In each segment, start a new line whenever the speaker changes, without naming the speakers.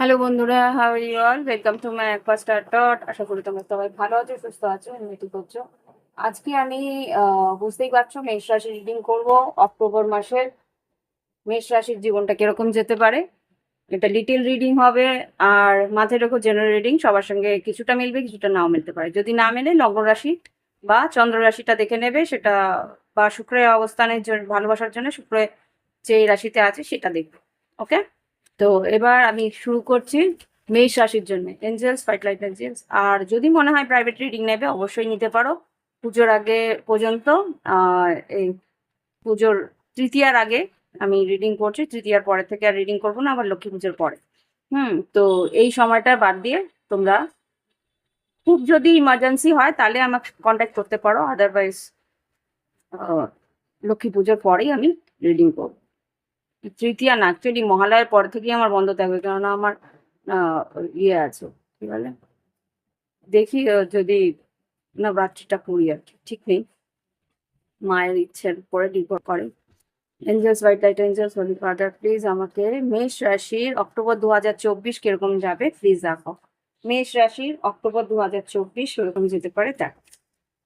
Hello বন্ধুরা, how are you all? Welcome to my Aquastar dot. আশা করি তোমরা সবাই ভালো আছো, সুস্থ আছো, উন্নতি করছো। আজকে আমি বুঝতেই পারছো মেষ রাশি রিডিং করব অক্টোবর মাসের। মেষ রাশির জীবনটা কিরকম যেতে পারে, এটা লিটিল রিডিং হবে। আর মাঝে রেখো জেনারেল রিডিং, সবার সঙ্গে কিছুটা মিলবে, কিছুটা নাও মিলতে পারে। যদি না মেলে লগ্ন রাশি বা চন্দ্র রাশিটা দেখে নেবে সেটা, বা শুক্রের অবস্থানের জন্য, ভালোবাসার জন্য শুক্রের যে রাশিতে আছে সেটা দেখবে। ওকে, তো এবার আমি শুরু করছি মেষ রাশির জন্য। Angels, white light angels. আর যদি মনে হয় প্রাইভেট রিডিং নেবে অবশ্যই নিতে পারো পুজোর আগে পর্যন্ত। এই পুজোর তৃতীয়ার আগে আমি রিডিং করছি, তৃতীয়ার পরে থেকে আর রিডিং করবো না, আবার লক্ষ্মী পুজোর পরে। তো এই সময়টা বাদ দিয়ে তোমরা খুব যদি ইমার্জেন্সি হয় তাহলে আমাকে কন্ট্যাক্ট করতে পারো, আদারওয়াইজ লক্ষ্মী পুজোর পরেই আমি রিডিং করবো। তৃতীয়া না, অ্যাকচুয়ালি মহালয়ের পর থেকেই আমার বন্ধ থাকবে, কেননা আমার ইয়ে আছে, কি বলে, দেখি যদি নবরাত্রিটা করি আর কি, ঠিক নেই, মায়ের ইচ্ছের উপরে নির্ভর করে। Angels, white light angels, holy father, please আমাকে মেষ রাশির অক্টোবর 2024 কিরকম যাবে প্লিজ দেখো। মেষ রাশির অক্টোবর 2024 কিরকম যেতে পারে দেখো।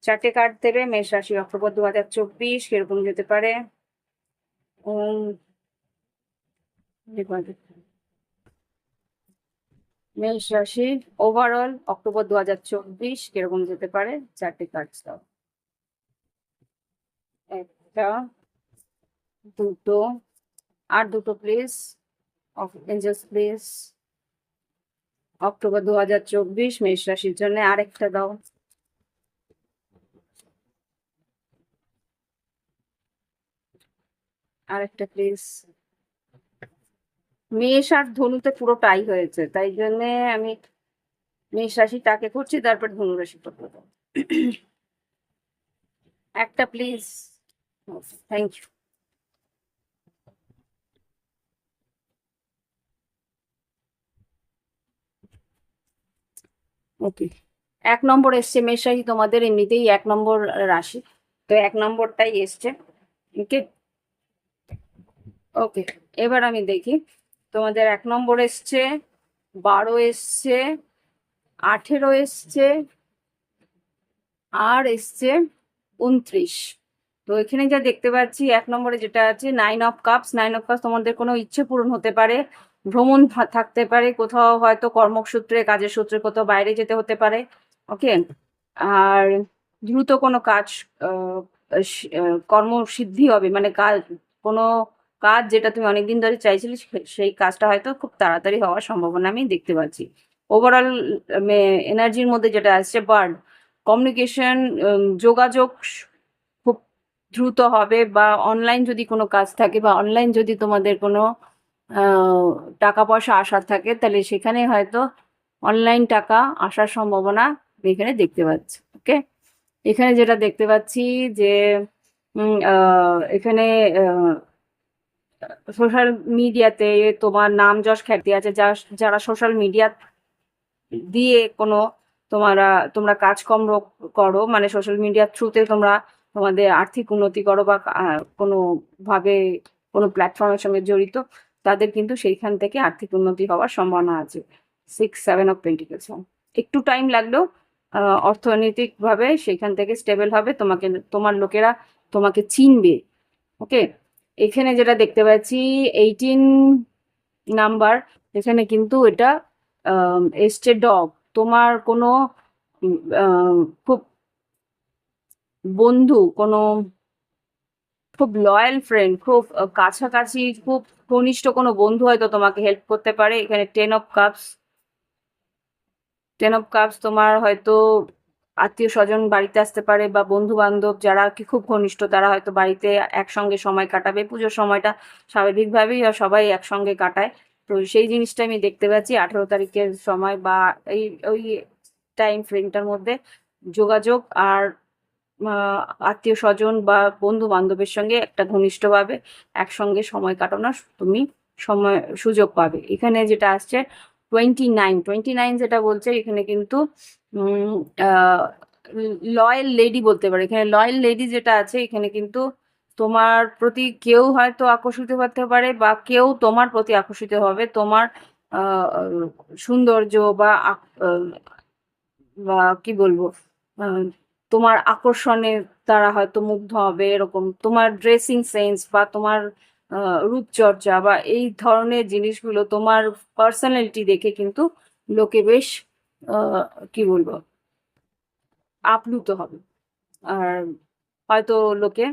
চারটে কার্ড দেবে। মেষ রাশির অক্টোবর 2024 কিরকম যেতে পারে। মেষ রাশি ওভারঅল অক্টোবর 2024 কিরকম যেতে পারে, চারটে কার্ড দাও। একটা, দুটো, আর দুটো প্লিজ, এঞ্জেলস প্লিজ। অক্টোবর 2024 মেষ রাশির জন্য আরেকটা দাও। আরেকটা প্লিজ। মেষ আর ধনুতে পুরো টাই হয়েছে, তাই জন্য আমি মেষ রাশিটাকে করছি, তারপর ধনু রাশি করবো। একটা প্লিজ, থ্যাংক ইউ। ওকে, 1 নম্বর এসছে মেষ রাশি, তোমাদের এমনিতেই 1 নম্বর রাশি, তো 1 নম্বরটাই এসছে। ওকে ওকে, এবার আমি দেখি তোমাদের 1 নম্বর এসছে, 12 এসছে, 18 এসছে, আর এসছে 29। তো এখানে যা দেখতে পাচ্ছি 1 নম্বরে যেটা আছে 9 অফ কাপস। 9 অফ কাপস, তোমাদের কোনো ইচ্ছে পূরণ হতে পারে, ভ্রমণ থাকতে পারে, কোথাও হয়তো কর্মসূত্রে, কাজের সূত্রে কোথাও বাইরে যেতে হতে পারে। ওকে, আর দ্রুত কোনো কাজ, কর্মসিদ্ধি হবে, মানে কাজ, কোনো কাজ যেটা তুমি অনেকদিন ধরে চাইছিলে সেই কাজটা হয়তো খুব তাড়াতাড়ি হওয়ার সম্ভাবনা আমি দেখতে পাচ্ছি। ওভারঅল এনার্জির মধ্যে যেটা আসছে বার্ড, কমিউনিকেশন, যোগাযোগ খুব দ্রুত হবে, বা অনলাইন যদি কোনো কাজ থাকে, বা অনলাইন যদি তোমাদের কোনো টাকা পয়সা আসার থাকে, তাহলে সেখানে হয়তো অনলাইন টাকা আসার সম্ভাবনা এখানে দেখতে পাচ্ছি। ওকে, এখানে যেটা দেখতে পাচ্ছি যে এখানে সোশ্যাল মিডিয়াতে তোমার নাম যশ খ্যাতি আছে, যারা সোশ্যাল মিডিয়া দিয়ে কোনো তোমরা কাজকর্ম করো, মানে সোশ্যাল মিডিয়ার থ্রুতে তোমরা তোমাদের আর্থিক উন্নতি করো, বা কোনো ভাবে কোনো প্ল্যাটফর্মের সঙ্গে জড়িত, তাদের কিন্তু সেইখান থেকে আর্থিক উন্নতি হওয়ার সম্ভাবনা আছে। 6, 7 অফ পেন্টিকলস, একটু টাইম লাগলেও অর্থনৈতিকভাবে সেখান থেকে স্টেবল হবে, তোমার লোকেরা তোমাকে চিনবে। ওকে, এখানে যেটা দেখতে পাচ্ছি 18 নাম্বার, এখানে কিন্তু এটা এসছে ডগ। তোমার কোনো খুব বন্ধু, কোনো খুব লয়াল ফ্রেন্ড, খুব কাছাকাছি, খুব ঘনিষ্ঠ কোনো বন্ধু হয়তো তোমাকে হেল্প করতে পারে। এখানে 10 অফ কাপস, 10 অফ কাপস, তোমার হয়তো আত্মীয় স্বজন বাড়িতে আসতে পারে, বা বন্ধু বান্ধব যারা কি খুব ঘনিষ্ঠ তারা হয়তো বাড়িতে একসঙ্গে সময় কাটাবে। পুজোর সময়টা স্বাভাবিকভাবেই সবাই একসঙ্গে কাটায়, তো সেই জিনিসটা আমি দেখতে পাচ্ছি 18 তারিখের সময়, বা এই ওই টাইম ফ্রেমটার মধ্যে যোগাযোগ আর আত্মীয় স্বজন বা বন্ধু বান্ধবের সঙ্গে একটা ঘনিষ্ঠভাবে একসঙ্গে সময় কাটানোর তুমি সুযোগ পাবে। এখানে যেটা আসছে 29, যেটা বলছে এখানে কিন্তু লয়াল লেডি বলতে পারে। এখানে লয়াল লেডি যেটা আছে, এখানে কিন্তু তোমার প্রতি কেউ হয়তো আকর্ষিত হতে পারে, বা কেউ তোমার প্রতি আকর্ষিত হবে। তোমার সৌন্দর্য বা বা কি বলবো, তোমার আকর্ষণের দ্বারা হয়তো মুগ্ধ হবে, এরকম তোমার ড্রেসিং সেন্স বা তোমার রূপচর্চা বা এই ধরনের জিনিসগুলো, তোমার পার্সোনালিটি দেখে কিন্তু লোকে বেশ কি বলবো, আপ্লুত হবে। আর হয়তো লোকে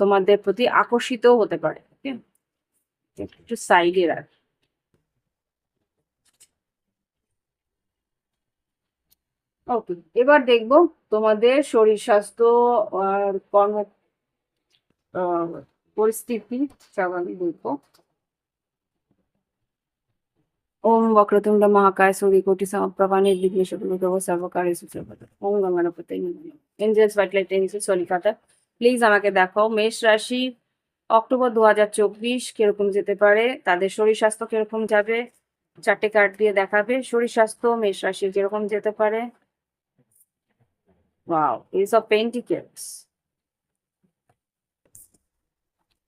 তোমাদের প্রতি আকর্ষিতও হতে পারে। ওকে, একটু সাইডে রাখ। ওকে, এবার দেখবো তোমাদের শরীর স্বাস্থ্য আর কর্ম পরিস্থিতি স্বাভাবিক দেখবো। ओम वक्रतुंड महाकाय सूर्यकोटि समप्रभा निर्विघ्न शुक्लदेव सर्वकार्येषु सर्वदा ओम गंगाधरपते नमः। एंजेल्स व्हाइट लाइट एंजेल्स সলিকাতা প্লিজ আমাকে দেখাও মেষ রাশি অক্টোবর 2024 কিরকম যেতে পারে, তাদের শরীর স্বাস্থ্য কিরকম যাবে, চারটে কার্ড দিয়ে দেখাবে। শরীর স্বাস্থ্য মেষ রাশির কিরকম যেতে পারে। Wow, S of pentacles,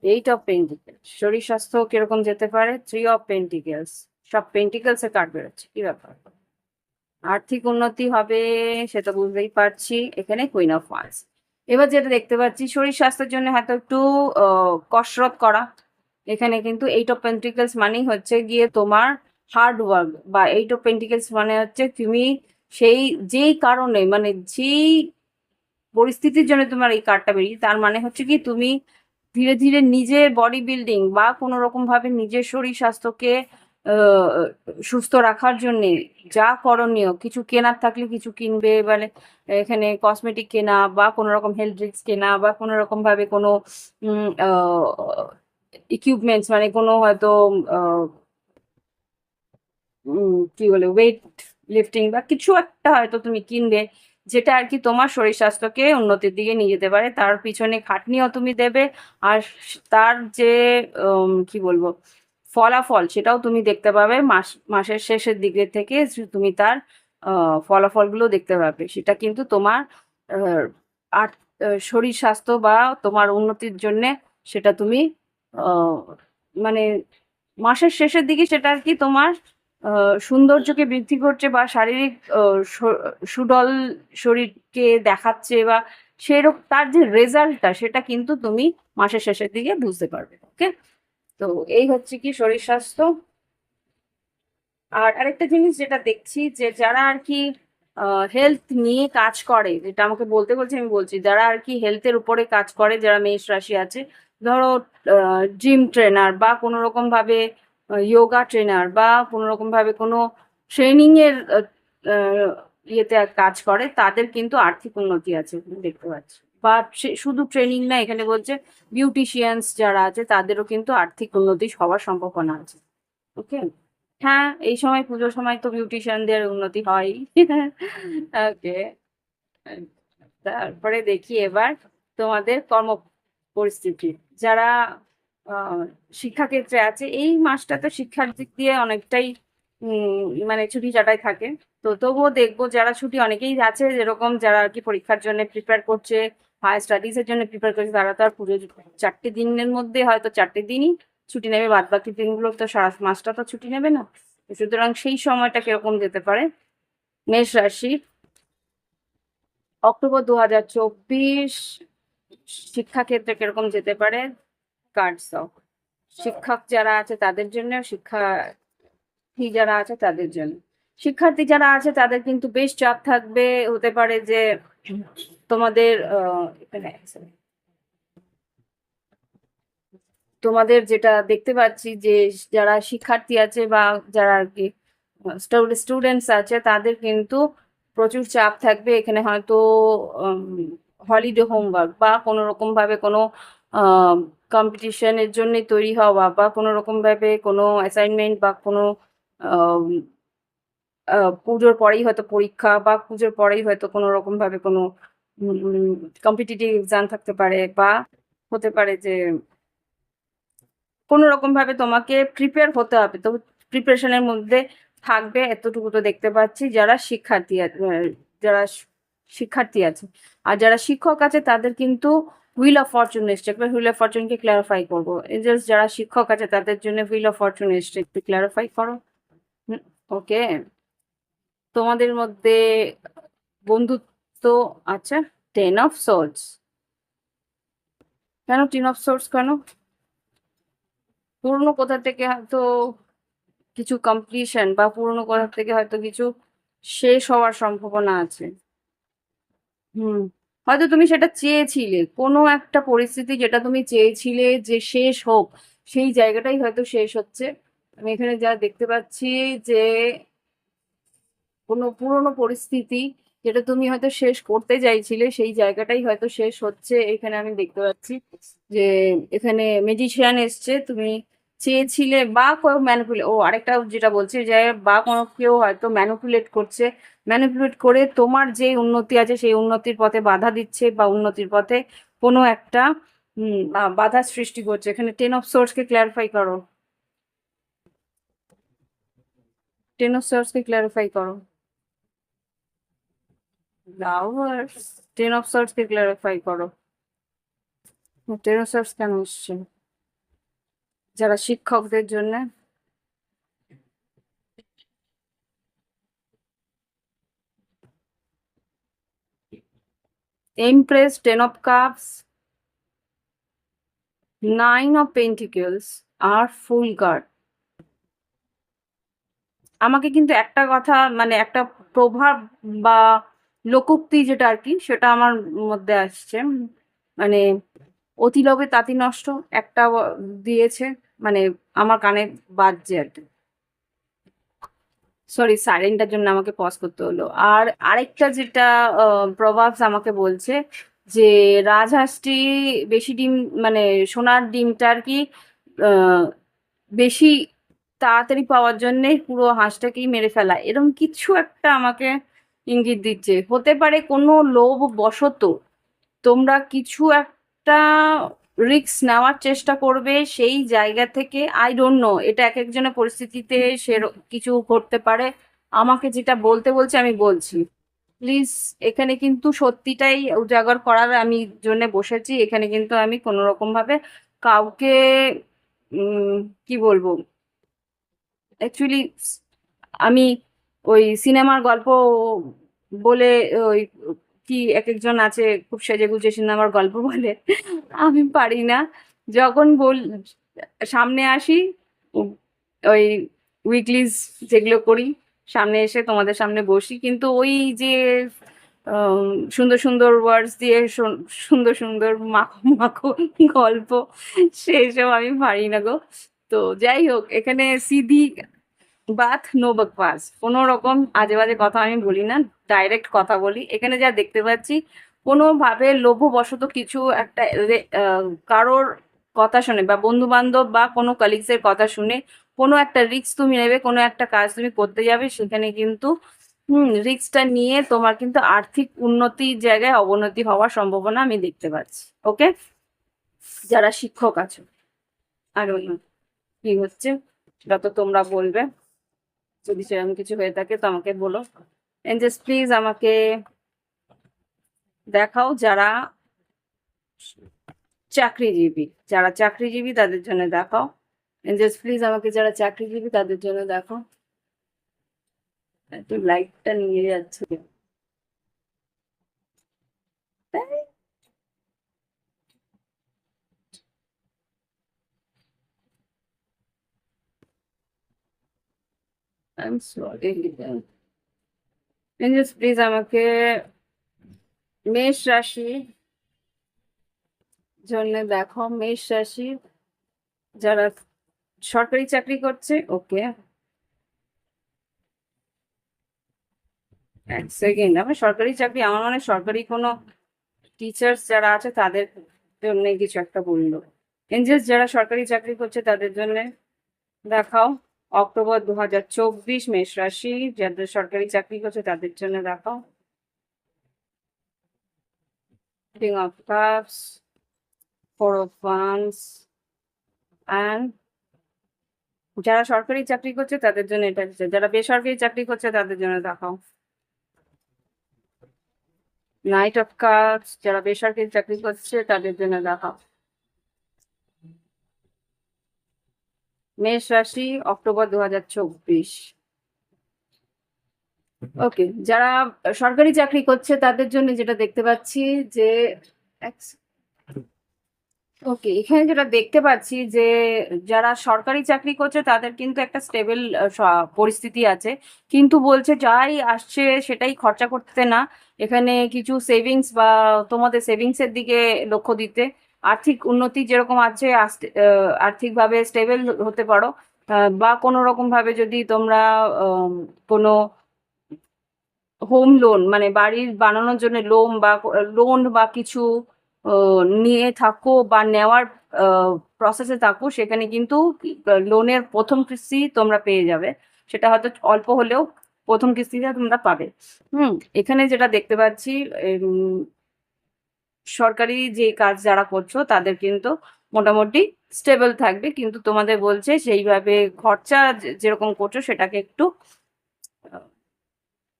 eight of pentacles. শরীর স্বাস্থ্য কিরকম যেতে পারে। থ্রি অফ পেন্টিকেলস, সব পেন্টিকেলস এর কার্ড বেরোচ্ছে, কি ব্যাপার। আর্থিক উন্নতি হবে সেটা বুঝতেই পারছি। এখানে কুইন অফ ওয়ান্স। এবার যেটা দেখতে পাচ্ছি শরীর স্বাস্থ্যের জন্য হয়তো একটু কসরত করা। এখানে কিন্তু এইট অফ পেন্টিকলস মানেই হচ্ছে গিয়ে তোমার হার্ড ওয়ার্ক, বা এইট অফ পেন্টিকলস মানে হচ্ছে তুমি সেই যেই কারণে মানে যেই পরিস্থিতির জন্য তোমার এই কার্ডটা বেরিয়েছে, তার মানে হচ্ছে কি তুমি ধীরে ধীরে নিজের বডি বিল্ডিং বা কোনো রকম ভাবে নিজের শরীর স্বাস্থ্যকে সুস্থ রাখার জন্য যা করণীয়, কিছু কেনার থাকলে কিছু কিনবে, মানে এখানে কসমেটিক কেনা বা কোনো রকম হেলথ ড্রিঙ্কস কেনা বা কোনো রকম ভাবে কোনো ইকুইপমেন্টস, মানে কোনো হয়তো কি বলে ওয়েট লিফটিং বা কিছু একটা হয়তো তুমি কিনবে, যেটা আর কি তোমার শরীর স্বাস্থ্যকে উন্নতির দিকে নিয়ে যেতে পারে। তার পিছনে খাটনিও তুমি দেবে, আর তার যে কি বলবো ফলাফল, সেটাও তুমি দেখতে পাবে মাসের শেষের দিকে থেকে। তুমি তার ফলাফলগুলো দেখতে পাবে। সেটা কিন্তু তোমার আর শরীর স্বাস্থ্য বা তোমার উন্নতির জন্যে সেটা তুমি আহ, মানে মাসের শেষের দিকে সেটা আর কি তোমার সৌন্দর্যকে বৃদ্ধি করছে বা শারীরিক সুডল শরীরকে দেখাচ্ছে, বা সেরকম তার যে রেজাল্টটা সেটা কিন্তু তুমি মাসের শেষের দিকে বুঝতে পারবে। ওকে, তো এই হচ্ছে কি শরীর স্বাস্থ্য। আর আরেকটা জিনিস যেটা দেখছি, যে যারা আর কি হেলথ নিয়ে কাজ করে, যেটা আমাকে বলতে বলছে আমি বলছি, যারা আর কি হেলথের উপরে কাজ করে, যারা মেষ রাশি আছে, ধরো জিম ট্রেনার বা কোনো রকম ভাবে যোগা ট্রেনার বা কোনো রকম ভাবে কোনো ট্রেনিং এর ইয়েতে কাজ করে, তাদের কিন্তু আর্থিক উন্নতি আছে দেখতে পাচ্ছি। বা শুধু ট্রেনিং না, এখানে বলছে বিউটিশিয়ানস যারা আছে তাদেরও কিন্তু আর্থিক উন্নতি হওয়ার সম্ভাবনা আছে। ওকে, হ্যাঁ, এই সময় পুজোর সময় তো বিউটিশিয়ানদের উন্নতি হয়। ওকে, তারপরে দেখি এবার তোমাদের কর্ম পরিস্থিতি। যারা শিক্ষাক্ষেত্রে আছে, এই মাসটা তো শিক্ষার দিক দিয়ে অনেকটাই মানে ছুটি চাটাই থাকে। তো তবুও দেখবো যারা ছুটি অনেকেই আছে, যেরকম যারা আর কি পরীক্ষার জন্য প্রিপেয়ার করছে, হায়ার স্টাডিজ এর জন্য প্রিপেয়ার করছে, তারা তো আর পুরো 4টে দিনের মধ্যে হয়তো 4টে দিনই ছুটি নেবে, বাদ বাকি দিনগুলো তো সারা মাসটা তো ছুটি নেবে না। সুতরাং সেই সময়টা কিরকম যেতে পারে। মেষ রাশি অক্টোবর 2024 শিক্ষাক্ষেত্রে কিরকম যেতে পারে। কার্ডস দাও। শিক্ষক যারা আছে তাদের জন্য, শিক্ষার্থী যারা আছে তাদের জন্য। শিক্ষার্থী যারা আছে তাদের কিন্তু বেশ চাপ থাকবে, হতে পারে যে তোমাদের এখানে তোমাদের যেটা দেখতে পাচ্ছি যে যারা শিক্ষার্থী আছে বা যারা আর কি স্টুডেন্টস আছে, তাদের কিন্তু প্রচুর চাপ থাকবে। এখানে হয়তো হলিডে হোমওয়ার্ক বা কোনো রকম ভাবে কোনো কম্পিটিশনের জন্য তৈরি হওয়া, বা কোনো রকম ভাবে কোনো অ্যাসাইনমেন্ট বা কোনো পুজোর পরেই হয়তো পরীক্ষা, বা পুজোর পরেই হয়তো কোনো রকম ভাবে কোনো কম্পিটিটিভ এক্সাম থাকতে পারে, বা হতে পারে যে কোনো রকম ভাবে তোমাকে প্রিপেয়ার হতে হবে। তো প্রিপারেশনের মধ্যে থাকবে, এতটুকু তো দেখতে পাচ্ছি। যারা যারা শিক্ষার্থী আছে আর যারা শিক্ষক আছে, তাদের কিন্তু হুইল অফ ফরচুন এসছে। একবার হুইল অফ ফরচুনকে ক্লারিফাই করবো। জাস্ট যারা শিক্ষক আছে তাদের জন্য হুইল অফ ফরচুন এসছে, একটু ক্লারিফাই করো। ওকে, তোমাদের মধ্যে বন্ধুত্ব আছে। 10 অফ সোর্স, কেন 10 অফ সোর্স কেন? পুরনো কোথা থেকে হয়তো কিছু কমপ্লিশন বা পুরনো কোথা থেকে হয়তো কিছু শেষ হওয়ার সম্ভাবনা আছে। হুম, হয়তো তুমি সেটা চেয়েছিলে, কোনো একটা পরিস্থিতি যেটা তুমি চেয়েছিলে যে শেষ হোক, সেই জায়গাটাই হয়তো শেষ হচ্ছে। আমি এখানে যা দেখতে পাচ্ছি যে কোনো পুরনো পরিস্থিতি যেটা তুমি হয়তো শেষ করতে চাইছিলে, সেই জায়গাটাই হয়তো শেষ হচ্ছে। এখানে আমি দেখতে পাচ্ছি যে এখানে ম্যাজিশিয়ান এসছে, তুমি চেয়েছিলে বা কেউ ম্যানিপুলেট, ও আরেকটা যেটা বলছি যে বা কোনো কেউ হয়তো ম্যানিপুলেট করছে, ম্যানিপুলেট করে তোমার যে উন্নতি আছে সেই উন্নতির পথে বাধা দিচ্ছে বা উন্নতির পথে কোনো একটা বাধার সৃষ্টি করছে। এখানে 10 অফ সোর্সকে ক্ল্যারিফাই করো, 10 অফ সোর্সকে ক্ল্যারিফাই করো। লাভার্স, 10 অফ সোর্সকে ক্ল্যারিফাই করো। 10 অফ সোর্স কেন এসছে? যারা শিক্ষকদের জন্য empress, 10 of cups, 9 of pentacles আর ফুল কার্ড। আমাকে কিন্তু একটা কথা, মানে একটা প্রভাব বা লোকোক্তি যেটা আর কি, সেটা আমার মধ্যে আসছে। মানে অতি লোভে তাঁতি নষ্ট, একটা দিয়েছে, মানে আমার কানে বাজছে আর কি। সরি, সাইলেন্টার জন্য আমাকে পজ করতে হলো। আর আরেকটা যেটা প্রভাবস আমাকে বলছে যে রাজহাঁসটি বেশি ডিম, মানে সোনার ডিমটা আর কি আহ, বেশি তাড়াতাড়ি পাওয়ার জন্যে পুরো হাঁসটাকেই মেরে ফেলা, এরকম কিছু একটা আমাকে ইঙ্গিত দিচ্ছে। হতে পারে কোনো লোভ বশত তোমরা কিছু একটা রিস্ক নেওয়ার চেষ্টা করবে, সেই জায়গা থেকে আই ডোন্ট নো, এটা এক একজনের পরিস্থিতিতে সে কিছু ঘটতে পারে। আমাকে যেটা বলতে বলছে আমি বলছি, প্লিজ। এখানে কিন্তু সত্যিটাই উজাগর করার আমি জন্য বসেছি। এখানে কিন্তু আমি কোনো রকম ভাবে কাউকে কি বলবো, অ্যাকচুয়ালি আমি ওই সিনেমার গল্প বলে, ওই কি এক একজন আছে খুব সেজেগুজে সিনেমার গল্প বলে, আমি পারি না। যখন সামনে আসি, উম, ওই উইকলিজ যেগুলো করি, সামনে এসে তোমাদের সামনে বসি, কিন্তু ওই যে আম, সুন্দর সুন্দর ওয়ার্ডস দিয়ে সুন্দর সুন্দর মাখো মাখো গল্প, সেসব আমি পারি না গো। তো যাই হোক, এখানে সিধি বাত নো বকবাস, কোনো রকম আজে বাজে কথা আমি বলি না, ডাইরেক্ট কথা বলি। এখানে যা দেখতে পাচ্ছি, কোনোভাবে লোভবশত কিছু একটা কারোর কথা শুনে বা বন্ধু বান্ধব বা কোনো কলিগসের কথা শুনে কোনো একটা রিস্ক তুমি নেবে, কোনো একটা কাজ তুমি করতে যাবে, সেখানে কিন্তু রিস্কটা নিয়ে তোমার কিন্তু আর্থিক উন্নতির জায়গায় অবনতি হওয়ার সম্ভাবনা আমি দেখতে পাচ্ছি। ওকে, যারা শিক্ষক আছো, আর অন্য কি হচ্ছে সেটা তো তোমরা বলবে। যদি সেরকম কিছু হয়ে থাকে তো আমাকে বলো। এঞ্জেলস প্লিজ আমাকে দেখাও যারা চাকরিজীবী, যারা চাকরিজীবী তাদের জন্য দেখাও। এঞ্জেলস প্লিজ আমাকে যারা চাকরিজীবী তাদের জন্য দেখাও। একটু লাইটটা নিয়ে যাচ্ছে। I am sorry. Angeles please আমাকে মেষ রাশি জন্য দেখো, মেষ রাশি যারা সরকারি চাকরি করছে। ওকে, 1 সেকেন্ড। আমার সরকারি চাকরি, আমার মানে সরকারি কোনো টিচার্স যারা আছে তাদের জন্য কিছু একটা বললো। এনজিওস যারা সরকারি চাকরি করছে তাদের জন্য দেখাও। অক্টোবর 2024, মেষ রাশি যাদের সরকারি চাকরি করছে তাদের জন্য দেখাও। King of cups, 4 of wands, and যারা সরকারি চাকরি করছে তাদের জন্য এটা দিচ্ছে, যারা বেসরকারি চাকরি করছে তাদের জন্য দেখাও। নাইট অফ কাপস, যারা বেসরকারি চাকরি করছে তাদের জন্য দেখাও। মেষ রাশি, অক্টোবর 2024। ওকে, যারা সরকারি চাকরি করছে তাদের জন্য যেটা দেখতে পাচ্ছি যে ওকে, এখানে যেটা দেখতে পাচ্ছি যে যারা সরকারি চাকরি করছে তাদের কিন্তু একটা স্টেবল পরিস্থিতি আছে, কিন্তু বলছে যাই আসছে সেটাই খরচা করতে না, এখানে কিছু সেভিংস বা তোমাদের সেভিংস এর দিকে লক্ষ্য দিতে, আর্থিক উন্নতি যেরকম আছে আর্থিকভাবে স্টেবল হতে পারো, বা কোনো রকম ভাবে যদি তোমরা কোনো হোম লোন মানে বাড়ির বানানোর জন্য লোন বা কিছু নিয়ে থাকো বা নেওয়ার প্রসেসে থাকো, সেখানে কিন্তু লোনের প্রথম কিস্তি তোমরা পেয়ে যাবে, সেটা হয়তো অল্প হলেও প্রথম কিস্তিটা তোমরা পাবে। এখানে যেটা দেখতে পাচ্ছি, উম, সরকারি যে কাজ যারা করছো তাদের কিন্তু মোটামুটি স্টেবল থাকবে, কিন্তু তোমাদের বলছে সেইভাবে খরচা যেরকম করছো সেটাকে একটু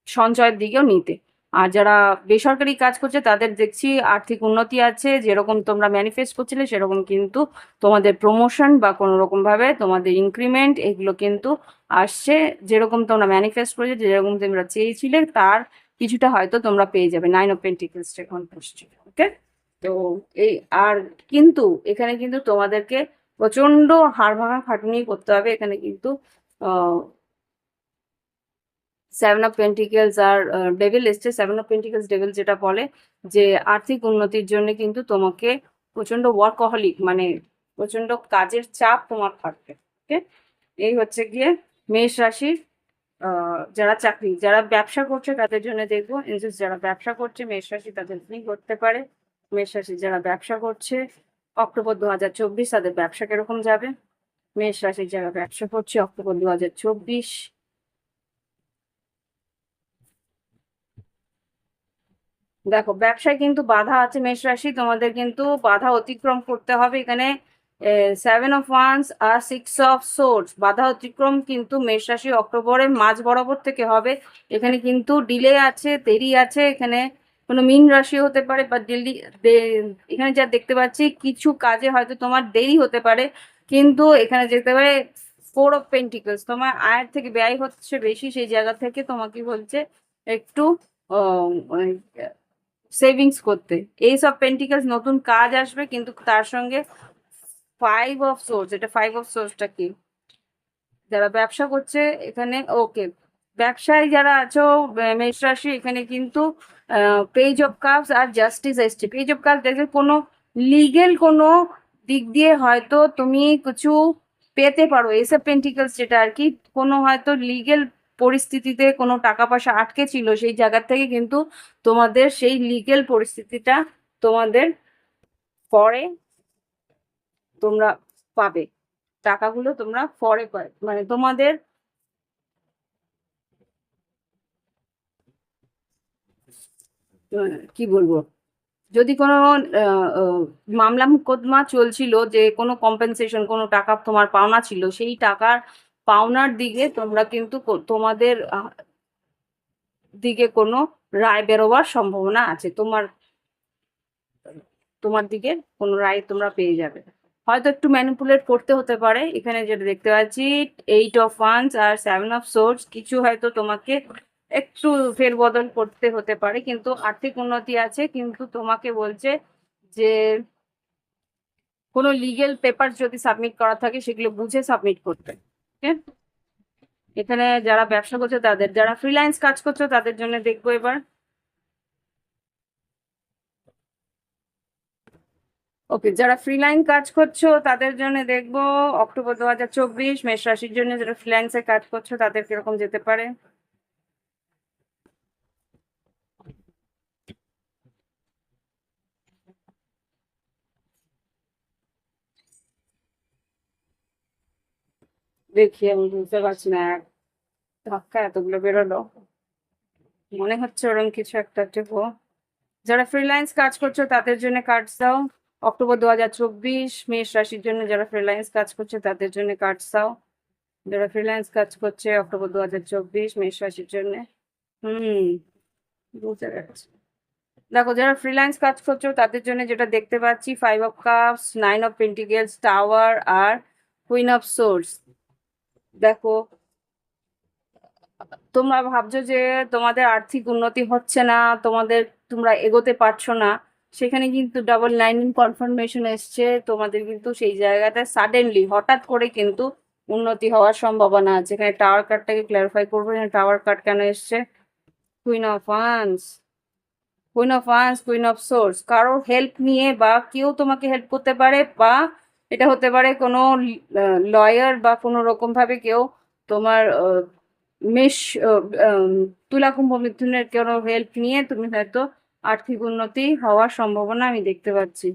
সঞ্চয়ের দিকেও নিতে। আর যারা বেসরকারি কাজ করছে তাদের দেখছি আর্থিক উন্নতি আছে, যেরকম তোমরা ম্যানিফেস্ট করছিলে সেরকম কিন্তু তোমাদের প্রমোশন বা কোনো রকম ভাবে তোমাদের ইনক্রিমেন্ট এগুলো কিন্তু আসছে, যেরকম তোমরা ম্যানিফেস্ট করেছো, যেরকম তোমরা চেয়েছিলে তার কিছুটা হয়তো তোমরা পেয়ে যাবে। 9 অফ পেন্টিকলস এখন বসছে। ওকে, তো এই আর কিন্তু এখানে কিন্তু তোমাদেরকে প্রচন্ড হাড় ভাঙা খাটুনি করতে হবে, এখানে কিন্তু 7 অফ পেন্টিকেলস আর ডেভিল এসছে। 7 অফ পেন্টিকেলস ডেভিল যেটা বলে যে আর্থিক উন্নতির জন্য কিন্তু তোমাকে প্রচন্ড ওয়ার্কহলিক মানে প্রচন্ড কাজের চাপ তোমার থাকবে। ওকে, এই হচ্ছে গিয়ে মেষ রাশির যারা ব্যবসা করছে তাদের জন্য দেখবো। যারা ব্যবসা করছে মেষ রাশি তাদের কি করতে পারে। মেষ রাশি যারা ব্যবসা করছে অক্টোবর 2024 তাদের ব্যবসা কিরকম যাবে। মেষ রাশি যারা ব্যবসা করছে অক্টোবর 2024, দেখো ব্যবসায় কিন্তু বাধা আছে মেষ রাশি, তোমাদের কিন্তু বাধা অতিক্রম করতে হবে। এখানে 7 অফ ওয়ান্স আর 6 অফ সোর্স বাধা অতিক্রম কিন্তু মেষ রাশি অক্টোবরের মাঝ বরাবর থেকে হবে। এখানে কিন্তু ডিলে আছে, দেরি আছে, এখানে কোনো মীন রাশি হতে পারে বা এখানে যা দেখতে পাচ্ছি কিছু কাজে হয়তো তোমার দেরি হতে পারে, কিন্তু এখানে যেতে পারে 4 অফ পেন্টিকলস তোমার আয়ের থেকে ব্যয় হচ্ছে বেশি, সেই জায়গা থেকে তোমাকে বলছে একটু সেভিংস করতে। এইস অফ পেন্টিকলস নতুন কাজ আসবে, কিন্তু তার সঙ্গে 5 অফ সোর্স, এটা 5 অফ সোর্সটা কি, যারা ব্যবসা করছে এখানে ওকে, ব্যবসায়ী যারা আছো মেষ রাশি এখানে কিন্তু পেজ অফ কাপস আর জাস্টিস এসছে। পেজ অফ কাপস দেখবে কোনো লিগেল কোনো দিক দিয়ে হয়তো তুমি কিছু পেতে পারো, এস অফ পেন্টিকলস যেটা আর কি, কোনো হয়তো লিগেল পরিস্থিতিতে কোনো টাকা পয়সা আটকে ছিল সেই জায়গা থেকে কিন্তু তোমাদের সেই লিগেল পরিস্থিতিটা তোমাদের পরে তোমরা পাবে, টাকাগুলো তোমরা পরে পাবে মানে তোমাদের কি বলবো, যদি কোনো মামলা মোকদ্দমা চলছিল যে কোনো কম্পেনসেশন কোনো টাকা তোমার পাওনা ছিল, সেই টাকার পাওনার দিকে তোমরা কিন্তু তোমাদের দিকে কোনো রায় বেরোবার সম্ভাবনা আছে, তোমার তোমার দিকে কোনো রায় তোমরা পেয়ে যাবে। হয়তো একটু ম্যানিপুলেট করতে হতে পারে, এখানে যেটা দেখতে পাচ্ছি 8 অফ ওয়ান্স আর 7 অফ সোর্স কিছু হয়তো তোমাকে একটু ফেরবদল করতে হতে পারে, কিন্তু আর্থিক উন্নতি আছে, কিন্তু তোমাকে বলছে যে কোনো লিগেল পেপার যদি সাবমিট করা থাকে সেগুলো বুঝে সাবমিট করতে। ওকে, এখানে যারা ব্যবসা করছে তাদের, যারা ফ্রিল্যান্স কাজ করছো তাদের জন্য দেখবো এবার। ওকে, যারা ফ্রিল্যান্স কাজ করছো তাদের জন্য দেখবো অক্টোবর 2024 মেষ রাশির জন্য, যারা ফ্রিল্যান্সে কাজ করছো তাদের কিরকম যেতে পারে। দেখি, আমি বুঝতে পারছি না, এক ধাক্কা এতগুলো বেরোলো, মনে হচ্ছে ওরকম কিছু একটা দেবো। যারা ফ্রিল্যান্স কাজ করছো তাদের জন্য কার্ডস দাও অক্টোবর 2024 মেষ রাশির জন্য, যারা ফ্রিল্যান্স কাজ করছে তাদের জন্য কার্ডস দাও, যারা ফ্রিল্যান্স কাজ করছে অক্টোবর 2024 মেষ রাশির জন্য। হুম, বুঝতে পারছি। দেখো যারা ফ্রিল্যান্স কাজ করছো তাদের জন্য যেটা দেখতে পাচ্ছি 5 of cups, 9 of pentacles, tower আর কুইন অফ সোর্স। দেখো তোমরা ভাবছো যে তোমাদের আর্থিক উন্নতি হচ্ছে না, তোমরা এগোতে পারছো না, সেখানে কিন্তু ডাবল লাইনিং কনফার্মেশন এসছে। তোমাদের কিন্তু সেই জায়গাটা সাডেনলি হঠাৎ করে কিন্তু উন্নতি হওয়ার সম্ভাবনা আছে। এখানে টাওয়ার কার্ডটাকে ক্লারিফাই করবো, এখানে টাওয়ার কার্ড কেন এসছে। Queen of wands, queen of wands, queen of source, কারোর হেল্প নিয়ে বা কেউ তোমাকে হেল্প করতে পারে, বা এটা হতে পারে কোনো লয়ার বা কোনো রকম ভাবে কেউ তোমার মেষ তুলা কুম্ভ মিথুনের কোনো হেল্প নিয়ে তুমি হয়তো আর্থিক উন্নতি হওয়ার সম্ভাবনা আমি দেখতে পাচ্ছি।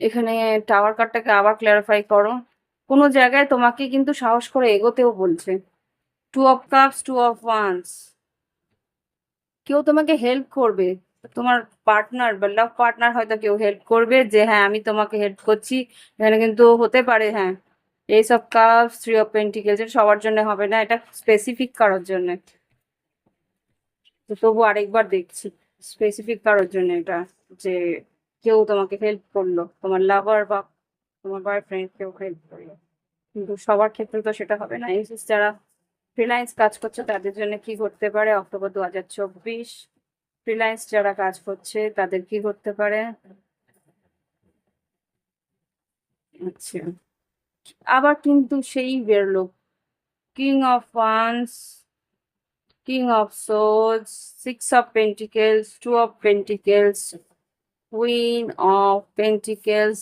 এখানে টাওয়ার কার্ডটাকে আবার ক্লারিফাই করো। কোনো জায়গায় তোমাকে কিন্তু সাহস করে এগোতেও বলছে। Two of cups, two of wands, কেউ তোমাকে হেল্প করবে, তোমার পার্টনার বা লাভ পার্টনার হয়তো কেউ হেল্প করবে, যে হ্যাঁ আমি তোমাকে হেল্প করছি। এখানে কিন্তু হতে পারে হ্যাঁ ace of cups, three of pentacles, এটা সবার জন্য হবে না, এটা স্পেসিফিক কারোর জন্য। তো তবু আরেকবার দেখছি, স্পেসিফিক কারোর জন্য এটা, যে কেউ তোমাকে হেল্প করলো, তোমার লাভার বা তোমার বয়ফ্রেন্ড কেউ হেল্প করলো। কিন্তু সবার ক্ষেত্রে তো সেটা হবে না। এই যারা ফ্রিল্যান্স কাজ করছে তাদের জন্য কি করতে পারে অক্টোবর 2024? ফ্রিল্যান্স যারা কাজ করছে তাদের কি করতে পারে? আচ্ছা, আবার কিন্তু সেই বেরলো, king of wands, king of swords, six of pentacles, two of pentacles, queen of pentacles,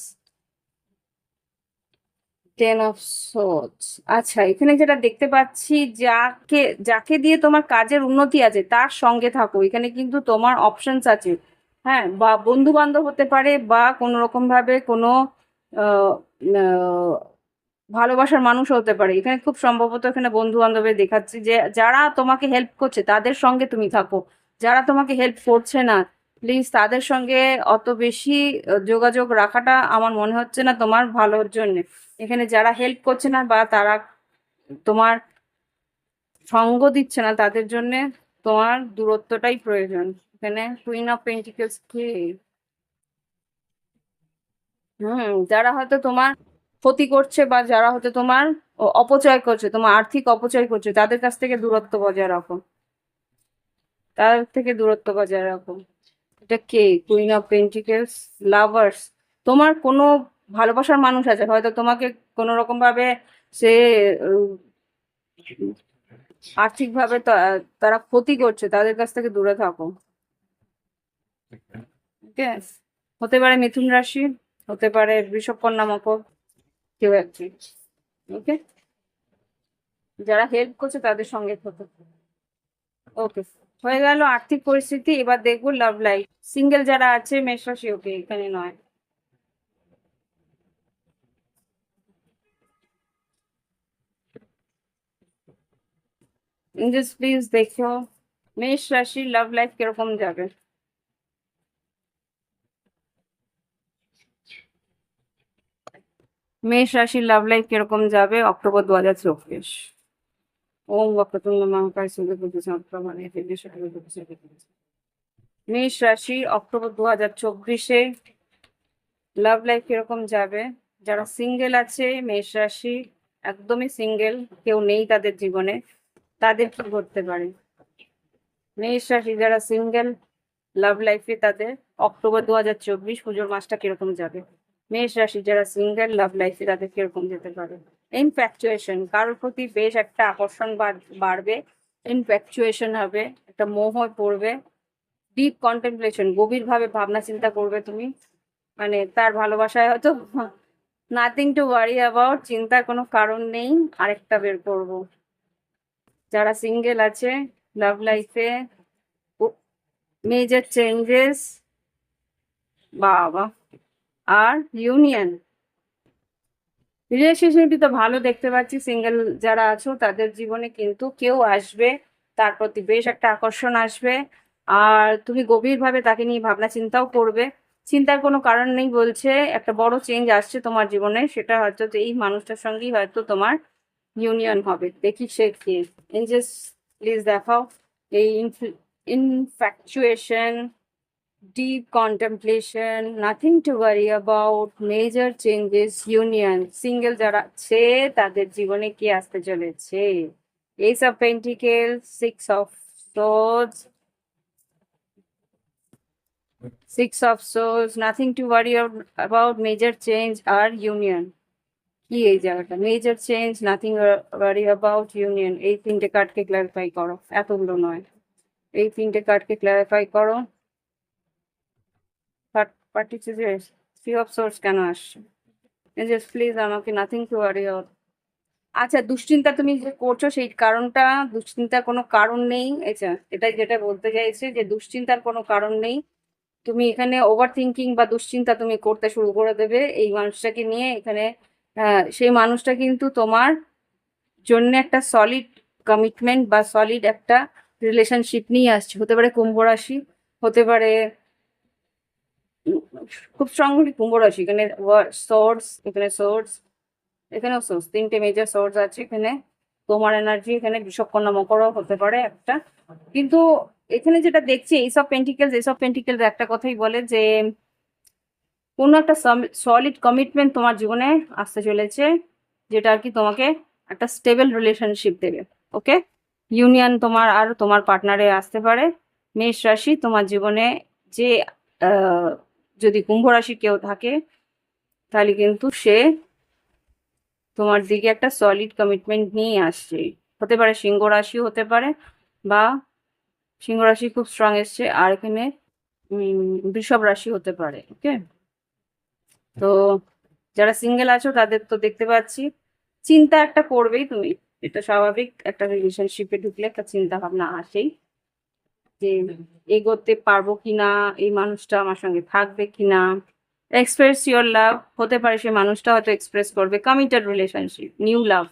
ten of swords. আচ্ছা, এখানে যেটা দেখতে পাচ্ছি, যাকে যাকে দিয়ে তোমার কাজের উন্নতি আছে তার সঙ্গে থাকো, এখানে কিন্তু তোমার অপশনস আছে। হ্যাঁ, বা বন্ধু বান্ধব হতে পারে, বা কোনো রকম ভাবে কোনো আহ, আহ, ভালোবাসার মানুষ হতে পারে। এখানে খুব সম্ভবত এখানে বন্ধু বান্ধবের দেখাচ্ছি, যে যারা তোমাকে হেল্প করছে তাদের সঙ্গে তুমি থাকো। যারা তোমাকে হেল্প করছে না, প্লিজ তাদের সঙ্গে অত বেশি যোগাযোগ রাখাটা আমার মনে হচ্ছে না তোমার ভালোর জন্য। এখানে যারা হেল্প করছে না বা তারা তোমার সঙ্গ দিচ্ছে না, তাদের জন্য তোমার দূরত্বটাই প্রয়োজন। এখানে কুইন অফ পেন্টিকলস কে, যারা হয়তো তোমার ক্ষতি করছে বা যারা হয়তো তোমার অপচয় করছে, তোমার আর্থিক অপচয় করছে, তাদের কাছ থেকে দূরত্ব বজায় রাখো, তাদের থেকে দূরত্ব বজায় রাখো। এটা কে? কুইন অফ পেন্টিকলস, লাভার্স, তোমার কোনো ভালোবাসার মানুষ আছে, হয়তো তোমাকে কোনো রকম ভাবে সে আর্থিক ভাবে তারা ক্ষতি করছে, তাদের কাছ থেকে দূরে থাকো। ওকে, হতে পারে মিথুন রাশি, হতে পারে বৃষভ, কন্যা, মকর, কেউ একজন। ওকে, যারা হেল্প করছে তাদের সঙ্গে থাকো। ওকে, হয়ে গেল আর্থিক পরিস্থিতি। এবার দেখবো লাভ লাইফ। সিঙ্গেল যারা আছে মেষ রাশি, ওকে এখানে নয়। জাস্ট প্লিজ দেখো মেষ রাশি লাভ লাইফ কিরকম যাবে। মেষ রাশির লাভ লাইফ কিরকম যাবে অক্টোবর 2024? ওম বক্রতুণ্ড মহাকায় মেষ রাশি অক্টোবর 2024-এ লাভ লাইফ কিরকম যাবে? যারা সিঙ্গেল আছে মেষ রাশি, একদমই সিঙ্গেল, কেউ নেই তাদের জীবনে, তাদের কি করতে পারে? মেষ রাশি যারা সিঙ্গেল, লাভ লাইফে তাদের অক্টোবর 2024 পুজোর মাসটা কিরকম যাবে? মেষ রাশি যারা সিঙ্গেল, লাভ লাইফে তাদের কিরকম যেতে পারে? ইনফ্যাকচুয়েশন, কারোর প্রতি বেশ একটা আকর্ষণ বাড়বে, ইনফ্যাকচুয়েশন হবে, একটা মোহ পড়বে, ডিপ কন্টেম্পলেশন, গভীর ভাবে ভাবনা চিন্তা করবে তুমি, মানে তার ভালোবাসায় হয়তো নাথিং টু ওয়ারি অ্যাবাউট, চিন্তার কোনো কারণ নেই। আরেকটা বের করব, যারা সিঙ্গেল আছে লাভ লাইফে মেজর চেঞ্জেস, বাবা, আর ইউনিয়ন, রিলেশনশিপ তো ভালো দেখতে পাচ্ছি। সিঙ্গেল যারা আছো তাদের জীবনে কিন্তু কেউ আসবে, তার প্রতি বেশ একটা আকর্ষণ আসবে, আর তুমি গভীরভাবে তাকে নিয়ে ভাবনা চিন্তাও করবে। চিন্তার কোনো কারণ নেই, বলছে একটা বড় চেঞ্জ আসছে তোমার জীবনে, সেটা হয়তো যে এই মানুষটার সঙ্গেই হয়তো তোমার ইউনিয়ন হবে। দেখি সে কে। এঞ্জেলস প্লিজ দেখাও এই ইনফ্যাকচুয়েশন, deep contemplation, nothing to worry about, major changes, union. Single যারা আছে তাদের জীবনে কি আসতে চলেছে? Ace of Pentacles, Six of Swords, nothing to worry about, major change or union. কি এই জায়গাটা? Major change, nothing worry about, union. এই তিনটে কার্ডকে ক্লারিফাই করো, এতগুলো নয়, এই তিনটে কার্ডকে ক্লারিফাই করো। পার্টিসিপেট, থ্রি অফ সোর্স কেন আসছে? জাস্ট প্লিজ আমাকে নাথিং টু ওয়ারি অর। আচ্ছা, দুশ্চিন্তা তুমি যে করছো সেই কারণটা, দুশ্চিন্তার কোনো কারণ নেই। আচ্ছা, এটাই যেটা বলতে চাইছে যে দুশ্চিন্তার কোনো কারণ নেই। তুমি এখানে ওভার থিঙ্কিং বা দুশ্চিন্তা তুমি করতে শুরু করে দেবে এই মানুষটাকে নিয়ে এখানে। সেই মানুষটা কিন্তু তোমার জন্য একটা সলিড কমিটমেন্ট বা সলিড একটা রিলেশনশিপ নিয়ে আসছে। হতে পারে কুম্ভ রাশি, হতে পারে খুব স্ট্রংলি কুম্ভ রাশি। এখানে সোর্স, এখানে সোর্স, এখানেও সোর্স, তিনটে মেজর সোর্স আছে এখানে। তোমার এনার্জি এখানে বিষকন্যা মকরও হতে পারে একটা। কিন্তু এখানে যেটা দেখছি এইসব পেন্টিকেলস একটা কথাই বলে যে কোনো একটা সলিড কমিটমেন্ট তোমার জীবনে আসতে চলেছে, যেটা আর কি তোমাকে একটা স্টেবল রিলেশনশিপ দেবে। ওকে, ইউনিয়ন তোমার আর তোমার পার্টনারে আসতে পারে। মেষ রাশি তোমার জীবনে যে যদি কুম্ভ রাশি কেউ থাকে তাহলে কিন্তু সে তোমার দিকে একটা সলিড কমিটমেন্ট নিয়ে আসছে। হতে পারে সিংহ রাশিও হতে পারে, বা সিংহ রাশি খুব স্ট্রং এসছে, আর এখানে বৃষভ রাশি হতে পারে। ওকে, তো যারা সিঙ্গেল আছো তাদের তো দেখতে পাচ্ছি চিন্তা একটা করবেই তুমি, এটা স্বাভাবিক। একটা রিলেশনশিপে ঢুকলে একটা চিন্তা ভাবনা আসেই যে এগোতে পারবো কিনা, এই মানুষটা আমার সঙ্গে থাকবে কিনা। এক্সপ্রেস ইওর লাভ, হতে পারে সে মানুষটা হয়তো এক্সপ্রেস করবে। কমিটেড রিলেশনশিপ, নিউ লাভ,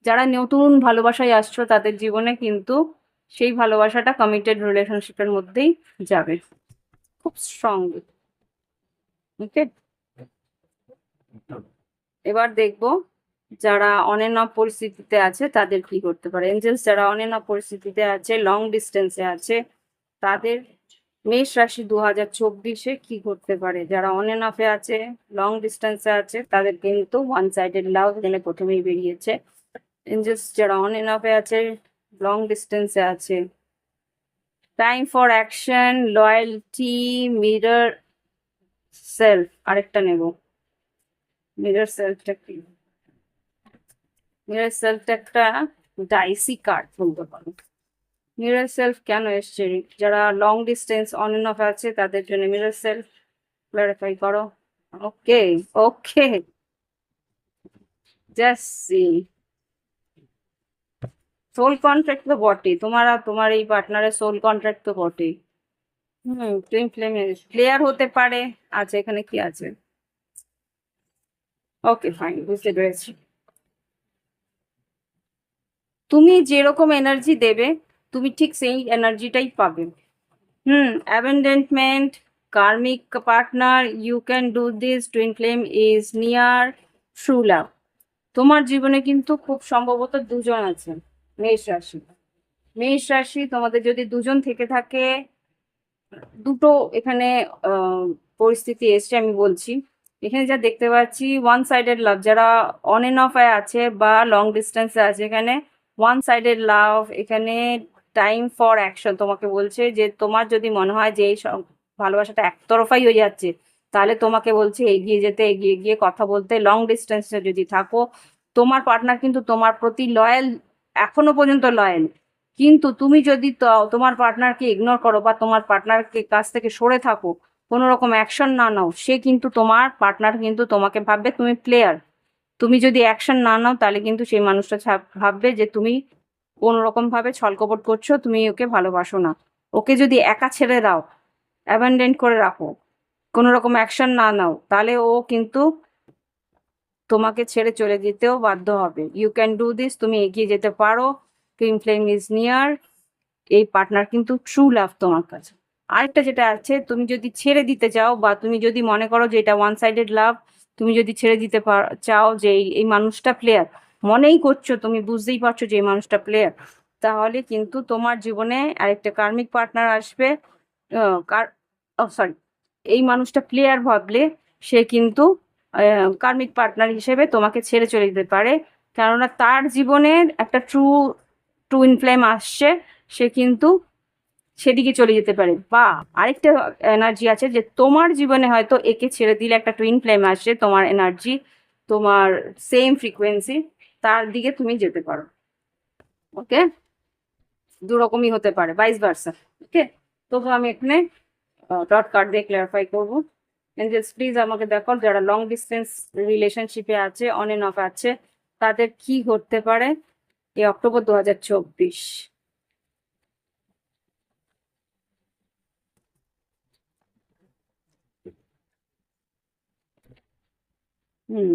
যারা নতুন ভালোবাসায় আসছো তাদের জীবনে কিন্তু সেই ভালোবাসাটা কমিটেড রিলেশনশিপের মধ্যেই যাবে, খুব স্ট্রং। ওকে, এবার দেখবো যারা অন এন্ড অফ পরিস্থিতিতে আছে তাদের কি করতে পারে। এঞ্জেলস যারা অন এন্ড অফ পরিস্থিতিতে আছে, লং ডিস্টেন্সে আছে, তাদের মেষ রাশি 2024-এ কি করতে পারে। যারা অন এন্ড অফে আছে, লং ডিস্টেন্সে আছে, তাদের কিন্তু ওয়ান সাইডেড লাভ এখানে প্রথমেই বেরিয়েছে। এঞ্জেলস যারা অন এন্ড অফে আছে, লং ডিস্টেন্সে আছে, time for action, loyalty, mirror self. আরেকটা নেব, মিরর সেলফটা কি? মিরর সেলফটা একটা ডাইসি কার্ড বলতে পারো। মিরর সেলফ কেন এসছে? যারা long distance on end of আছে তাদের জন্য মিরর সেলফ ক্লারিফাই করো। ওকে, ওকে, জাস্ট সি। সোল কন্ট্রাক্ট তো বটেই, তোমার আর তোমার এই পার্টনারের সোল কন্ট্রাক্ট তো বটেই। টুইন ফ্লেম প্লেয়ার হতে পারে। আচ্ছা, এখানে কি আছে? ওকে, ফাইন, বুঝতে পেরেছি। তুমি যেরকম এনার্জি দেবে তুমি ঠিক সেই এনার্জিটাই পাবে। Abandonment, karmic partner, you can do this, twin flame is near, true love. তোমার জীবনে কিন্তু খুব সম্ভবত দুজন আছে। মেষ রাশি, মেষ রাশি তোমাদের যদি দুজন থেকে থাকে, দুটো এখানে পরিস্থিতি এসছে আমি বলছি। এখানে যা দেখতে পাচ্ছি ওয়ান সাইডেড লাভ, যারা অন এন্ড অফ আছে বা লং ডিস্টেন্সে আছে, এখানে ওয়ান সাইডেড লাভ। এখানে টাইম ফর অ্যাকশন তোমাকে বলছে যে তোমার যদি মনে হয় যে এই ভালোবাসাটা একতরফাই হয়ে যাচ্ছে, তাহলে তোমাকে বলছে এগিয়ে যেতে, এগিয়ে গিয়ে কথা বলতে। লং ডিস্টেন্সে যদি থাকো, তোমার পার্টনার কিন্তু তোমার প্রতি লয়াল, এখনো পর্যন্ত লয়াল। কিন্তু তুমি যদি তোমার পার্টনারকে ইগনোর করো বা তোমার পার্টনারকে কাছ থেকে সরে থাকো, কোনো রকম অ্যাকশন না নাও, সে কিন্তু তোমার পার্টনার কিন্তু তোমাকে ভাববে তুমি প্লেয়ার। তুমি যদি অ্যাকশন না নাও তাহলে কিন্তু সেই মানুষটা ভাববে যে তুমি কোনো রকম ভাবে ছলকপট করছো, তুমি ওকে ভালোবাসো না। ওকে যদি একা ছেড়ে দাও, অ্যাবান্ডেন্ট করে রাখো, কোনো রকম অ্যাকশন না নাও, তাহলে ও কিন্তু তোমাকে ছেড়ে চলে যেতেও বাধ্য হবে। ইউ ক্যান ডু দিস, তুমি এগিয়ে যেতে পারো, টুইন ফ্লেম ইজ নিয়ার। এই পার্টনার কিন্তু ট্রু লাভ তোমার কাছে। আরেকটা যেটা আছে, তুমি যদি ছেড়ে দিতে চাও বা তুমি যদি মনে করো যে এটা ওয়ান সাইডেড লাভ, তুমি যদি ছেড়ে দিতে চাও যে এই মানুষটা প্লেয়ার, মনেই করছো, তুমি বুঝতেই পারছো যে এই মানুষটা প্লেয়ার, তাহলে কিন্তু তোমার জীবনে আরেকটা কার্মিক পার্টনার আসবে। ও সরি, এই মানুষটা প্লেয়ার ভাবলে সে কিন্তু কার্মিক পার্টনার হিসেবে তোমাকে ছেড়ে চলে যেতে পারে, কেননা তার জীবনের একটা টুইন ফ্লেম আসছে, সে কিন্তু সেদিকে চলে যেতে পারে। বা আরেকটা এনার্জি আছে যে তোমার জীবনে হয়তো একে ছেড়ে দিলে একটা টুইন ফ্লেম আসছে, তোমার এনার্জি, তোমার সেম ফ্রিকোয়েন্সি, তার দিকে তুমি যেতে পারো। ওকে, দু রকমই হতে পারে, ভাইস ভার্সা। ওকে, তবু আমি এখানে ডট কার্ড দিয়ে ক্লারিফাই করবো। এঞ্জেলস প্লিজ আমাকে দেখো, যারা লং ডিস্টেন্স রিলেশনশিপে আছে, অন এন্ড অফ আছে, তাদের কি ঘটতে পারে এই October 2024। Hmm,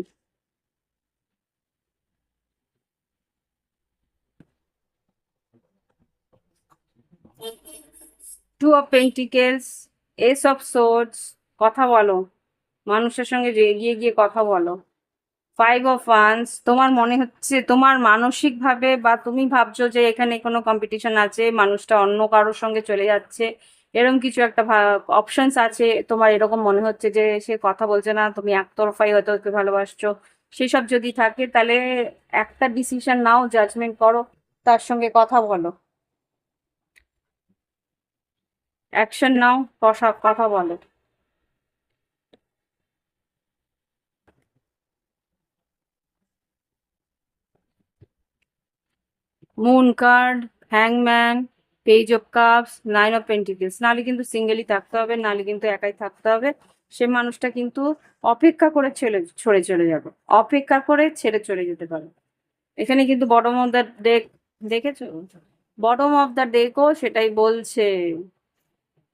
2 of pentacles, S of swords, কথা বলো, মানুষের সঙ্গে যে এগিয়ে গিয়ে কথা বলো। 5 অফ ওয়ান্স, তোমার মনে হচ্ছে তোমার মানসিকভাবে বা তুমি ভাবছো যে এখানে কোনো কম্পিটিশন আছে, মানুষটা অন্য কারোর সঙ্গে চলে যাচ্ছে, এরকম কিছু একটা অপশনস আছে, তোমার এরকম মনে হচ্ছে যে সে কথা বলছে না, তুমি একতরফাই হয়তো ওকে ভালোবাসছো। সেসব যদি থাকে তাহলে একটা ডিসিশন নাও, জাজমেন্ট করো, তার সঙ্গে কথা বলো, অ্যাকশন নাও, কথা বলো। মুন কার্ড, হ্যাংম্যান, page of cups, 9 of pentacles. নাহলে কিন্তু সিঙ্গেলই থাকতে হবে, নাহলে কিন্তু একাই থাকতে হবে। সে মানুষটা কিন্তু অপেক্ষা করে ছড়ে চলে যাবে, অপেক্ষা করে ছেড়ে চলে যেতে পারে। এখানে কিন্তু বটম অফ দ্য ডেক দেখেছো, বটম অফ দ্য ডেকও সেটাই বলছে।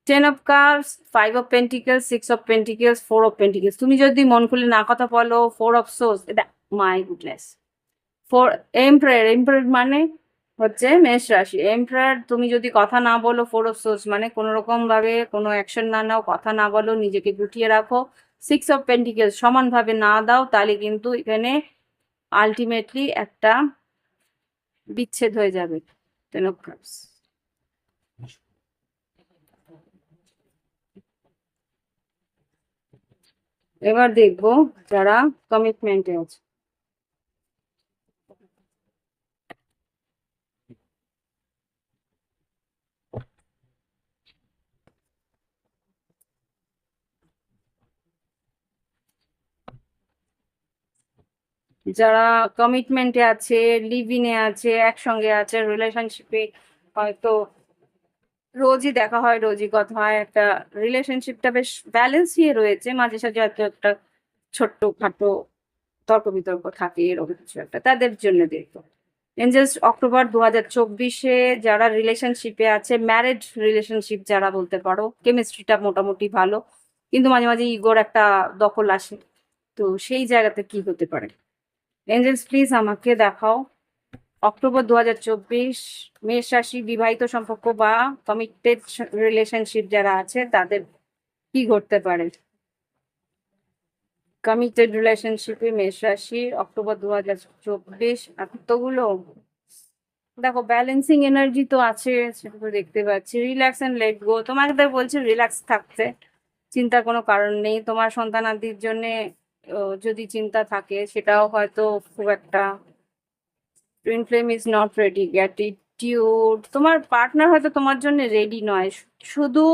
10 of cups, 5 of pentacles, 6 of pentacles, 4 of pentacles. তুমি যদি মন খুলে না কথা বলো, 4 অফ সোর্স, এটা my goodness. Four empire, empire মানে হচ্ছে মেষ রাশি। এম্পায়ার, তুমি যদি কথা না বলো, 4 অফ সোর্স মানে কোনো রকম ভাবে কোনো অ্যাকশন না নাও, কথা না বলো, নিজেকে গুটিয়ে রাখো, 6 অফ পেন্টিকেলস সমানভাবে না দাও, তাহলে কিন্তু এখানে আলটিমেটলি একটা বিচ্ছেদ হয়ে যাবে। 10 অফ কাপস। এবার দেখবো যারা কমিটমেন্টে আছে। যারা কমিটমেন্টে আছে, লিভ ইনে আছে, একসঙ্গে আছে, রিলেশনশিপে হয়তো রোজই দেখা হয়, রোজই কথা হয়, একটা রিলেশনশিপটা বেশ ব্যালেন্স দিয়ে রয়েছে, মাঝে সাঝে হয়তো একটা ছোট্ট খাটো তর্ক বিতর্ক থাকে, এরকম কিছু একটা, তাদের জন্য দেখবো। এঞ্জেলস অক্টোবর 2024-এ যারা রিলেশনশিপে আছে, ম্যারেড রিলেশনশিপ যারা বলতে পারো, কেমিস্ট্রিটা মোটামুটি ভালো, কিন্তু মাঝে মাঝে ইগোর একটা দখল আসে, তো সেই জায়গাতে কি হতে পারে। এঞ্জেলস প্লিজ আমাকে দেখাও অক্টোবর 2024, মেষ রাশি, বিবাহিত সম্পর্ক বা কমিটেড রিলেশনশিপ যারা আছে তাদের কি ঘটতে পারে। কমিটেড রিলেশনশিপে মেষ রাশি অক্টোবর 2024, এতগুলো। দেখো ব্যালেন্সিং এনার্জি তো আছে, সেটা তো দেখতে পাচ্ছি। রিল্যাক্স এন্ড লেট গো, তোমাকে তো বলছে রিল্যাক্স থাকতে, চিন্তার কোনো কারণ নেই। তোমার সন্তানাদির জন্য যদি চিন্তা থাকে, সেটাও হয়তো খুব একটা, twin flame is not ready, gratitude, তোমার পার্টনার হয়তো তোমার জন্য রেডি নয়, শুধু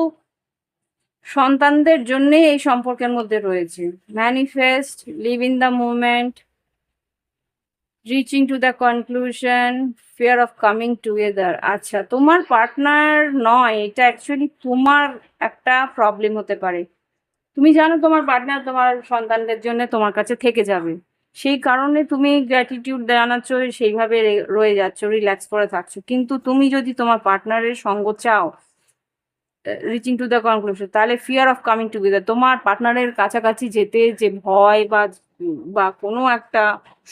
সন্তানদের জন্য এই সম্পর্কের মধ্যে রয়েছে। Manifest, live in the moment, reaching to the conclusion, fear of coming together. আচ্ছা, তোমার পার্টনার নয়, এটা অ্যাকচুয়ালি তোমার একটা প্রবলেম হতে পারে। তুমি জানো তোমার পার্টনার তোমার সন্তানদের জন্য তোমার কাছে থেকে যাবে, সেই কারণে তুমি গ্র্যাটিটিউড জানাচ্ছ, সেইভাবে রয়ে যাচ্ছ, রিল্যাক্স করে থাকছো। কিন্তু তুমি যদি তোমার পার্টনারের সঙ্গ চাও, রিচিং টু দ্য কনক্লুশন, তাহলে ফিয়ার অফ কামিং টুগেদার, তোমার পার্টনারের কাছাকাছি যেতে যে ভয় বা কোনো একটা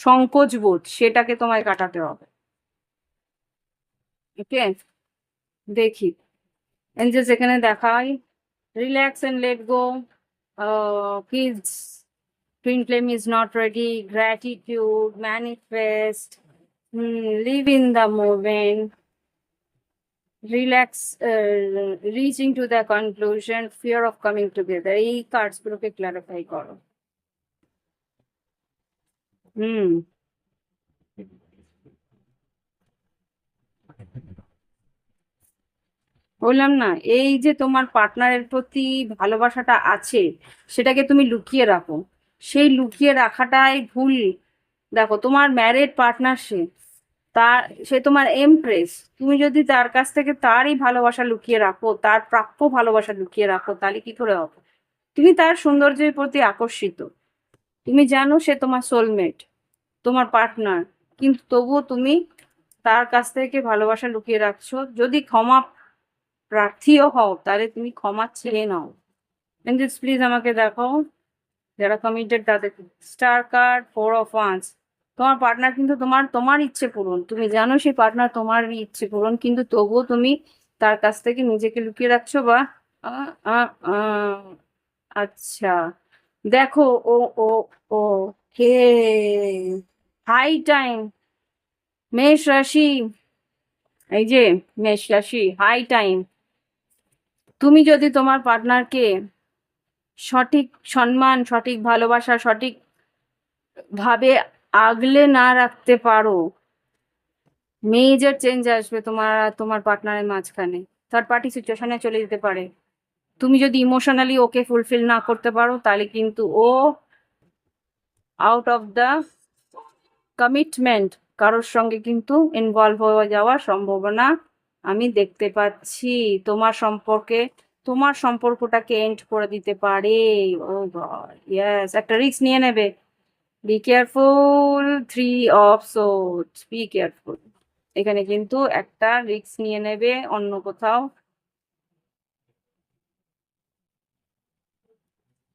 সংকোচ বোধ, সেটাকে তোমায় কাটাতে হবে। ওকে, দেখি এঞ্জেলস এখানে দেখাই, relax and let go, kids, twin flame is not ready, gratitude, manifest, live in the moment, relax, reaching to the conclusion, fear of coming together. এই কার্ডস গুলোকে ক্লারিফাই করো। হুম, বললাম না, এই যে তোমার পার্টনারের প্রতি ভালোবাসাটা আছে, সেটাকে তুমি লুকিয়ে রাখো। সেই লুকিয়ে রাখাটাই ভুল। দেখো, তোমার ম্যারেড পার্টনার সে, তার সে তোমার এমপ্রেস। তুমি যদি তার কাছ থেকে তারই ভালোবাসা লুকিয়ে রাখো, তার প্রাপ্য ভালোবাসা লুকিয়ে রাখো, তাহলে কি করে হবে? তুমি তার সৌন্দর্যের প্রতি আকর্ষিত, তুমি জানো সে তোমার সোলমেট, তোমার পার্টনার, কিন্তু তবুও তুমি তার কাছ থেকে ভালোবাসা লুকিয়ে রাখছো। যদি ক্ষমা প্রার্থীও হও, তাহলে তুমি ক্ষমা চেয়ে নাও। এঞ্জেলস প্লিজ আমাকে দেখাও যারা কমিটেড তাদের। Star card, 4 of wands. তোমার পার্টনার কিন্তু তোমার তোমার ইচ্ছে পূরণ, তুমি জানো সেই পার্টনার তোমার ইচ্ছে পূরণ, কিন্তু তবুও তুমি তার কাছ থেকে নিজেকে লুকিয়ে রাখছো বা আ, আ, আ, আচ্ছা, দেখো, ও ও ও হে, হাই টাইম, মেষ রাশি, এই যে মেষ রাশি, হাই টাইম। তুমি যদি তোমার পার্টনারকে সঠিক সম্মান, সঠিক ভালোবাসা, সঠিক ভাবে আগলে না রাখতে পারো, মেজর চেঞ্জ আসবে তোমার আর তোমার পার্টনারের মাঝখানে। থার্ড পার্টি সিচুয়েশনে চলে যেতে পারে। তুমি যদি ইমোশনালি ওকে ফুলফিল না করতে পারো, তাহলে কিন্তু ও আউট অফ দ্য কমিটমেন্ট কারোর সঙ্গে কিন্তু ইনভলভ হয়ে যাওয়ার সম্ভাবনা আমি দেখতে পাচ্ছি। তোমার সম্পর্কে, তোমার সম্পর্কটাকে এন্ড করে দিতে পারে। ও গড, ইয়েস, একটা রিস্ক নিয়ে নেবে। Be careful, 3 of swords, be careful. এখানে কিন্তু একটা রিস্ক নিয়ে নেবে অন্য কোথাও।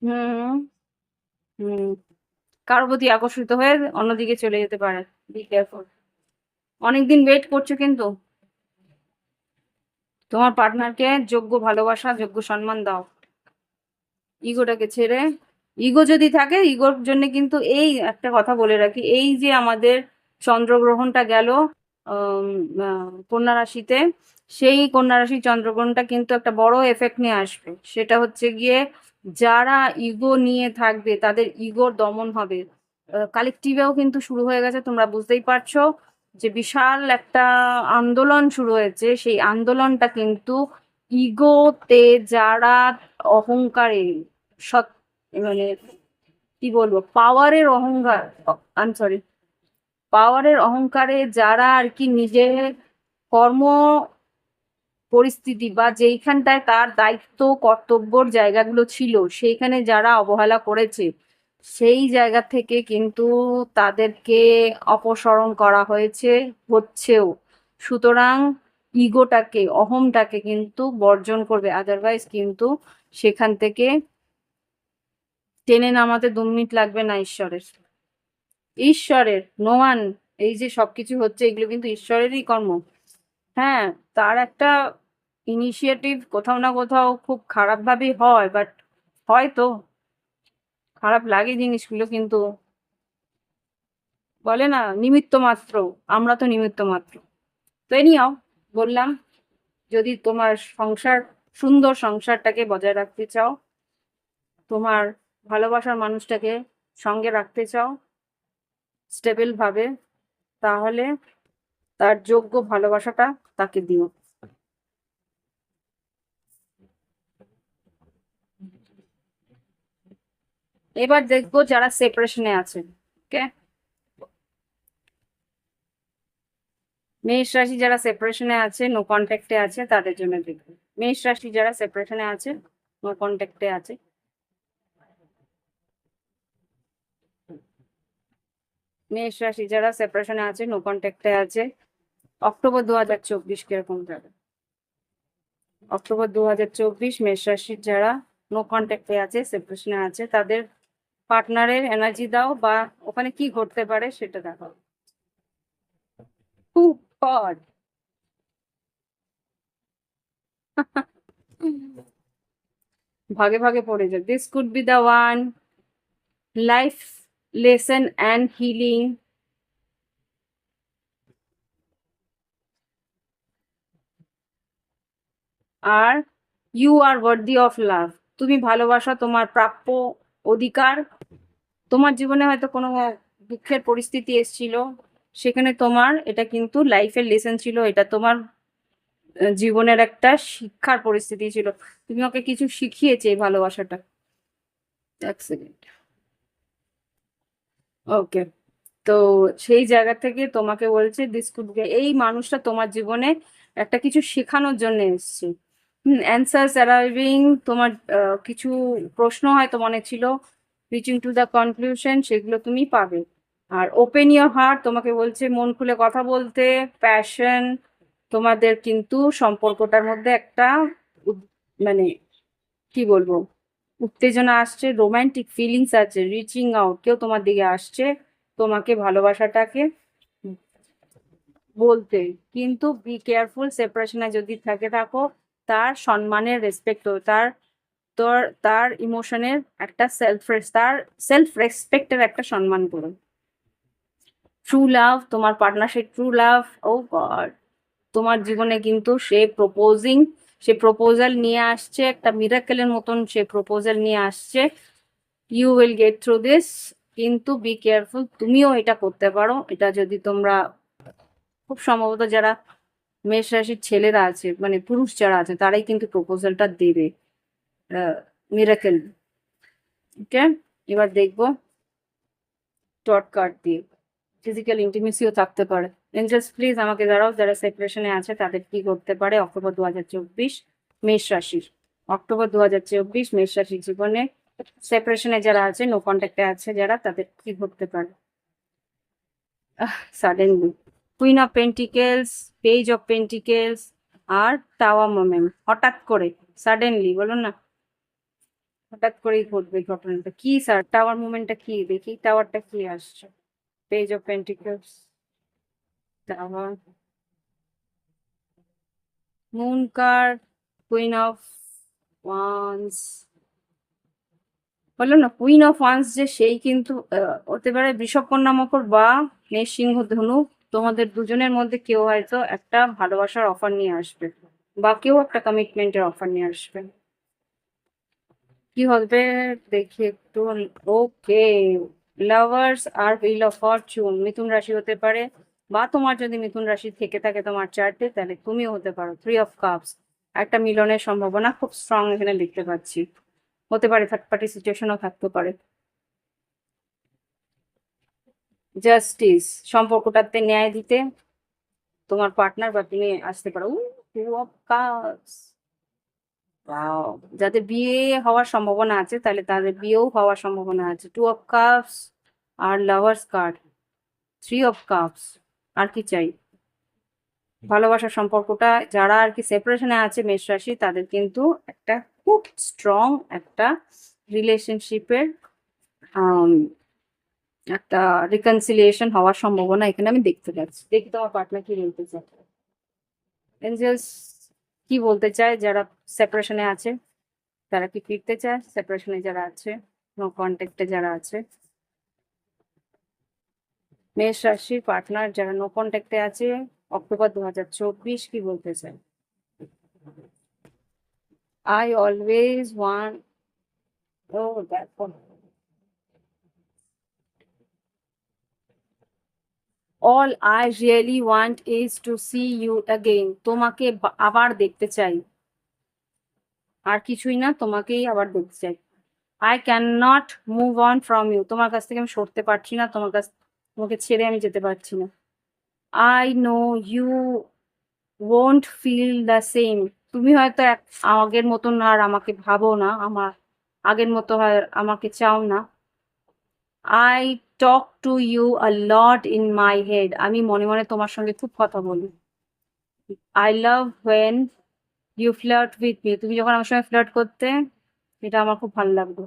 হুম, হুম, কারোর প্রতি আকর্ষিত হয়ে অন্যদিকে চলে যেতে পারে। Be careful. অনেকদিন ওয়েট করছো কিন্তু তোমার পার্টনারকে যোগ্য ভালোবাসা, যোগ্য সম্মান দাও। ইগোটাকে ছেড়ে, ইগো যদি থাকে, ইগোর জন্য কিন্তু, এই একটা কথা বলে রাখি, এই যে আমাদের চন্দ্রগ্রহণটা গেল কন্যা রাশিতে, সেই কন্যা রাশি চন্দ্রগ্রহণটা কিন্তু একটা বড় এফেক্ট নিয়ে আসবে। সেটা হচ্ছে গিয়ে, যারা ইগো নিয়ে থাকবে তাদের ইগোর দমন হবে। কালেকটিভেও কিন্তু শুরু হয়ে গেছে, তোমরা বুঝতেই পারছো যে বিশাল একটা আন্দোলন শুরু হয়েছে। সেই আন্দোলনটা কিন্তু ইগোতে, যারা অহংকারে, সৎ, মানে কি বলবো, পাওয়ারের অহংকার, আই এম সরি, পাওয়ারের অহংকারে যারা আর কি নিজের কর্ম পরিস্থিতি বা যেইখানটায় তার দায়িত্ব কর্তব্যর জায়গাগুলো ছিল, সেইখানে যারা অবহেলা করেছে, সেই জায়গা থেকে কিন্তু তাদেরকে অপসারণ করা হয়েছে, হচ্ছেও। সুতরাং ইগোটাকে, অহংটাকে কিন্তু বর্জন করবে, আদারওয়াইজ কিন্তু সেখান থেকে টেনে নামাতে 2 মিনিট লাগবে না ঈশ্বরের। ঈশ্বরের, নো ওয়ান। এই যে সবকিছু হচ্ছে, এগুলো কিন্তু ঈশ্বরেরই কর্ম। হ্যাঁ, তার একটা ইনিশিয়েটিভ কোথাও না কোথাও খুব খারাপভাবেই হয়, বাট হয়তো খারাপ লাগে জিনিসগুলো, কিন্তু বলে না নিমিত্ত মাত্র, আমরা তো নিমিত্ত মাত্র। তো এনিহাও, বললাম, যদি তোমার সংসার, সুন্দর সংসারটাকে বজায় রাখতে চাও, তোমার ভালোবাসার মানুষটাকে সঙ্গে রাখতে চাও স্টেবল ভাবে, তাহলে তার যোগ্য ভালোবাসাটা তাকে দিও। এবার দেখবো যারা সেপারেশনে আছে। ওকে, মেষ রাশি যারা সেপারেশনে আছে, নো কন্ট্যাক্টে আছে, তাদের জন্য দেখবো। মেষ রাশি যারা সেপারেশনে আছে, নো কন্ট্যাক্টে আছে, মেষ রাশি যারা সেপারেশনে আছে, নো কন্ট্যাক্টে আছে, অক্টোবর 2024 কিরকম যাবে? অক্টোবর 2024 মেষ রাশির যারা নো কন্ট্যাক্টে আছে, সেপারেশনে আছে, তাদের পার্টনারের এনার্জি দাও, বা ওখানে কি ঘটতে পারে সেটা দেখাও। খুব গড, ভাগে ভাগে পড়ে যায়। This could be the one, life lesson and healing. আর you are worthy of love, তুমি ভালোবাসা তোমার প্রাপ্য অধিকার। তোমার জীবনে হয়তো কোনো দুঃখের পরিস্থিতি এসেছিল, সেখানে তোমার এটা কিন্তু লাইফের লেসন ছিল, এটা তোমার জীবনের একটা শিক্ষার পরিস্থিতি ছিল, তুমি ওকে কিছু শিখিয়েছে এই ভালোবাসাটা। এক সেকেন্ড। ওকে, তো সেই জায়গা থেকে তোমাকে বলছে দিস কুড বি, এই মানুষটা তোমার জীবনে একটা কিছু শেখানোর জন্য এসেছে। অ্যান্সার্স অ্যারাইভিং, তোমার কিছু প্রশ্ন হয়তো মনে ছিল, রিচিং টু দ্য কনক্লুশন, সেগুলো তুমি পাবে। আর ওপেন ইয়োর হার্ট, তোমাকে বলছে মন খুলে কথা বলতে। প্যাশন, তোমাদের কিন্তু সম্পর্কটার মধ্যে একটা মানে কি বলবো, উত্তেজনা আসছে, রোমান্টিক ফিলিংস আছে, রিচিং আউট, কেউ তোমার দিকে আসছে তোমাকে ভালোবাসাটাকে বলতে। কিন্তু বি কেয়ারফুল, সেপারেশনে যদি থাকো, তার সম্মানের রেসপেক্ট, তার তোর তার ইমোশনের একটা তার সেলফ রেসপেক্টের একটা সম্মান করো। ট্রু লাভ, তোমার পার্টনার সে ট্রু লাভ, ও গড, তোমার জীবনে কিন্তু সে প্রপোজাল নিয়ে আসছে, একটা মিরাকেলের মতন সে প্রপোজাল নিয়ে আসছে। You will get through this, কিন্তু বি কেয়ারফুল, তুমিও এটা করতে পারো। এটা যদি তোমরা, খুব সম্ভবত যারা মেষ রাশির ছেলেরা আছে, মানে পুরুষ যারা আছে, তারাই কিন্তু প্রপোজালটা দেবে মিরাকেল। ওকে, এবার দেখবো ডট কার্ড দিয়ে ফিজিক্যাল ইন্টিমেসিও থাকতে পারে। এঞ্জেলস প্লিজ আমাকে দাঁড়াও, যারা সেপারেশনে আছে তাদের কি করতে পারে অক্টোবর 2024 মেষ রাশির। অক্টোবর 2024 মেষ রাশির জীবনে সেপারেশনে যারা আছে, নো কন্ট্যাক্টে আছে যারা, তাদের কি ঘটতে পারে। Suddenly queen of pentacles, page of pentacles, আর টাওয়ার মোমেন্ট, হঠাৎ করে সাডেনলি, বলুন না, হঠাৎ করেই ঘটবে ঘটনাটা কি স্যার, টাওয়ার মুভমেন্টটা কি দেখি, টাওয়ারটা কি আসছে, page of pentacles, tower, moon card, queen of wands, বললো না কুইন অফ ওয়ান্স, যে সেই কিন্তু হতে পারে বৃষভ কন্যা মকর বা মেষ সিংহ ধনু, তোমাদের দুজনের মধ্যে কেউ হয়তো একটা ভালোবাসার অফার নিয়ে আসবে, বা কেউ একটা কমিটমেন্টের অফার নিয়ে আসবে। কি হবে দেখি একটু। ওকে, লাভার্স আর হুইল অফ ফরচুন, মিথুন রাশি হতে পারে, বা তোমার যদি মিথুন রাশি থেকে থাকে তোমার চার্টে, তাহলে তুমিও হতে পারো। থ্রি অফ কাপস, একটা মিলনের সম্ভাবনা খুব স্ট্রং এখানে দেখতে পাচ্ছি, হতে পারে থার্ড পার্টি সিচুয়েশনও থাকতে পারে। জাস্টিস, সম্পর্কটাতে ন্যায় দিতে তোমার পার্টনার বা তুমি আসতে পারো। টু অফ কাপস, ওয়াও, যাদের বিয়ে হওয়ার সম্ভাবনা আছে তাহলে তাদের বিয়েও হওয়ার সম্ভাবনা আছে। টু অফ কাপস আর lovers card, three of cups, আর কি চাই। ভালোবাসার সম্পর্কটা যারা আর কি সেপারেশনে আছে মেষ রাশি, তাদের কিন্তু একটা খুব স্ট্রং একটা রিলেশনশিপের একটা রিকনসিলিয়েশন হওয়ার সম্ভাবনা এখানে আমি দেখতে পাচ্ছি। দেখি তোমার পার্টনার কি বলতে চায়। এঞ্জেলস কি বলতে চায় যারা সেপারেশনে আছে, তারা কি ফিরতে চায়, সেপারেশনে যারা আছে, নো কন্ট্যাক্টে যারা আছে, মেষ রাশির পার্টনার যারা নো কন্ট্যাক্টে আছে, অক্টোবর 2024 কি বলতে চায়। আই অলওয়েজ ওয়ান্ট, ও দেখো, all I really want is to see you again, তোমাকে আবার দেখতে চাই, আর কিছুই না, তোমাকেই আবার দেখতে চাই। I cannot move on from you, তোমার কাছ থেকে আমি সরতে পারছি না, তোমাকে ছেড়ে আমি যেতে পারছি না। I know you won't feel the same, তুমি হয়তো আগের মতন আর আমাকে ভাবো না, আমার আগের মতো হয় আমাকে চাও না। I talk to you a lot in my head, আমি মনে মনে তোমার সঙ্গে খুব কথা বলি। I love when you flirt with me, তুমি যখন আমার সঙ্গে ফ্লার্ট করতে, এটা আমার খুব ভালো লাগতো।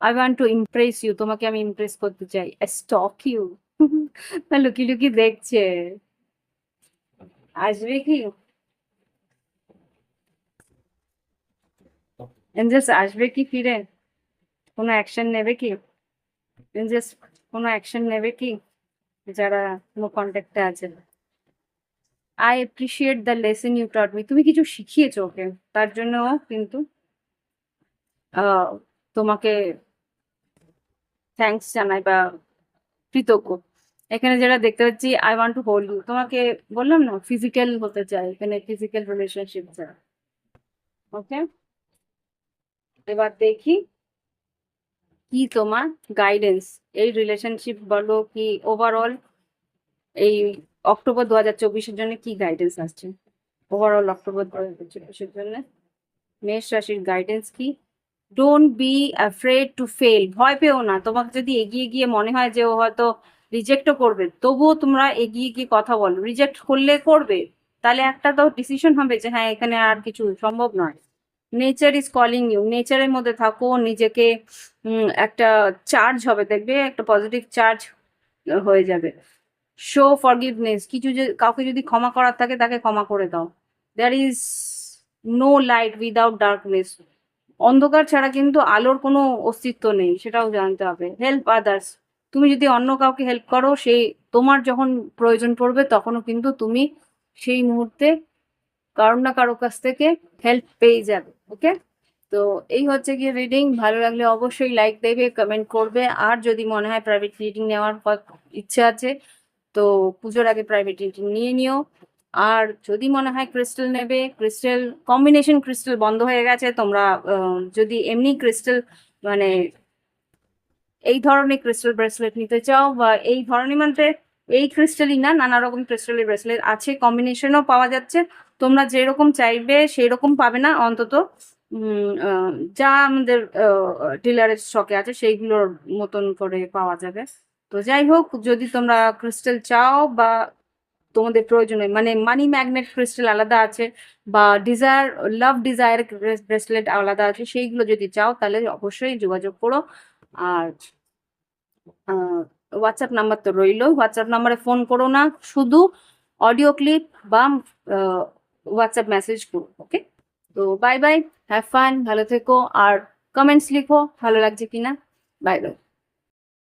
I want to impress you, তোমাকে আমি ইমপ্রেস করতে চাই। স্টক ইউ, লুকি লুকি দেখছে, আসবে কি এঞ্জেলস, আসবে কি ফিরে, কোনো অ্যাকশন নেবে কি এঞ্জেলস, কোনো অ্যাকশন নেবে কি যারা নো কন্ট্যাক্টে আছে। I appreciate the lesson you taught me. তুমি কিছু শিখিয়েছো ওকে, তার জন্য কিন্তু আহ, তোমাকে থ্যাঙ্কস জানাই বা কৃতজ্ঞ। এখানে যেটা দেখতে পাচ্ছি, I want to hold you, তোমাকে বললাম না ফিজিক্যাল হতে চাই, এখানে ফিজিক্যাল রিলেশনশিপ চাই। ওকে, এবার দেখি কি তোমার গাইডেন্স এই রিলেশনশিপ বলো কি ওভারঅল এই অক্টোবর 2024-এর জন্য কি গাইডেন্স আসছে। ওভারঅল অক্টোবর 2024-এর জন্য মেষ রাশির গাইডেন্স কি। Don't be afraid to fail, ভয় পেও না। তোমাকে যদি এগিয়ে গিয়ে মনে হয় যে ও হয়তো রিজেক্টও করবে, তবুও তোমরা এগিয়ে গিয়ে কথা বলো। রিজেক্ট করলে করবে, তাহলে একটা তো ডিসিশন হবে যে হ্যাঁ এখানে আর কিছু সম্ভব নয়। নেচার ইজ কলিং ইউ, নেচারের মধ্যে থাকো, নিজেকে একটা চার্জ হবে, দেখবে একটা পজিটিভ চার্জ হয়ে যাবে। শো ফরগিভনেস, কিছু যে কাউকে যদি ক্ষমা করার থাকে তাকে ক্ষমা করে দাও। There is no light without darkness, অন্ধকার ছাড়া কিন্তু আলোর কোনো অস্তিত্ব নেই, সেটাও জানতে হবে। হেল্প আদার্স, তুমি যদি অন্য কাউকে হেল্প করো, সেই তোমার যখন প্রয়োজন পড়বে তখনও কিন্তু তুমি সেই মুহূর্তে কারোর না কারো কাছ থেকে হেল্প পেয়ে যাবে। ওকে, তো এই হচ্ছে গিয়ে রিডিং। ভালো লাগলে অবশ্যই লাইক দেবে, কমেন্ট করবে, আর যদি মনে হয় প্রাইভেট রিডিং নেওয়ার ইচ্ছে আছে তো পুজোর আগে প্রাইভেট রিডিং নিয়ে নিও। আর যদি মনে হয় ক্রিস্টাল নেবে, ক্রিস্টাল কম্বিনেশন ক্রিস্টাল বন্ধ হয়ে গেছে, তোমরা যদি এমনি ক্রিস্টাল মানে এই ধরনের ক্রিস্টাল ব্রেসলেট নিতে চাও, বা এই ধরনের মানে এই ক্রিস্টালই না, নানা রকম ক্রিস্টালের ব্রেসলেট আছে, কম্বিনেশনও পাওয়া যাচ্ছে। তোমরা যেরকম চাইবে সেই রকম পাবে না, অন্তত যা আমাদের ডিলারের স্টকে আছে সেইগুলোর মতন করে পাওয়া যাবে। তো যাই হোক, যদি তোমরা ক্রিস্টাল চাও বা তোমাদের প্রয়োজনে মানে মানি ম্যাগনেট ক্রিস্টাল আলাদা আছে, বা ডিজায়ার লাভ ডিজায়ার ব্রেসলেট আলাদা আছে, সেইগুলো যদি চাও তাহলে অবশ্যই যোগাযোগ করো। আর হোয়াটসঅ্যাপ নাম্বার তো রইলো, হোয়াটসঅ্যাপ নাম্বারে ফোন করো না, শুধু অডিও ক্লিপ বা হোয়াটসঅ্যাপ মেসেজ করো। ওকে, তো বাই বাই, হ্যাভ ফান, ভালো থেকো, আর কমেন্টস লিখো ভালো লাগছে কিনা। Bye bye.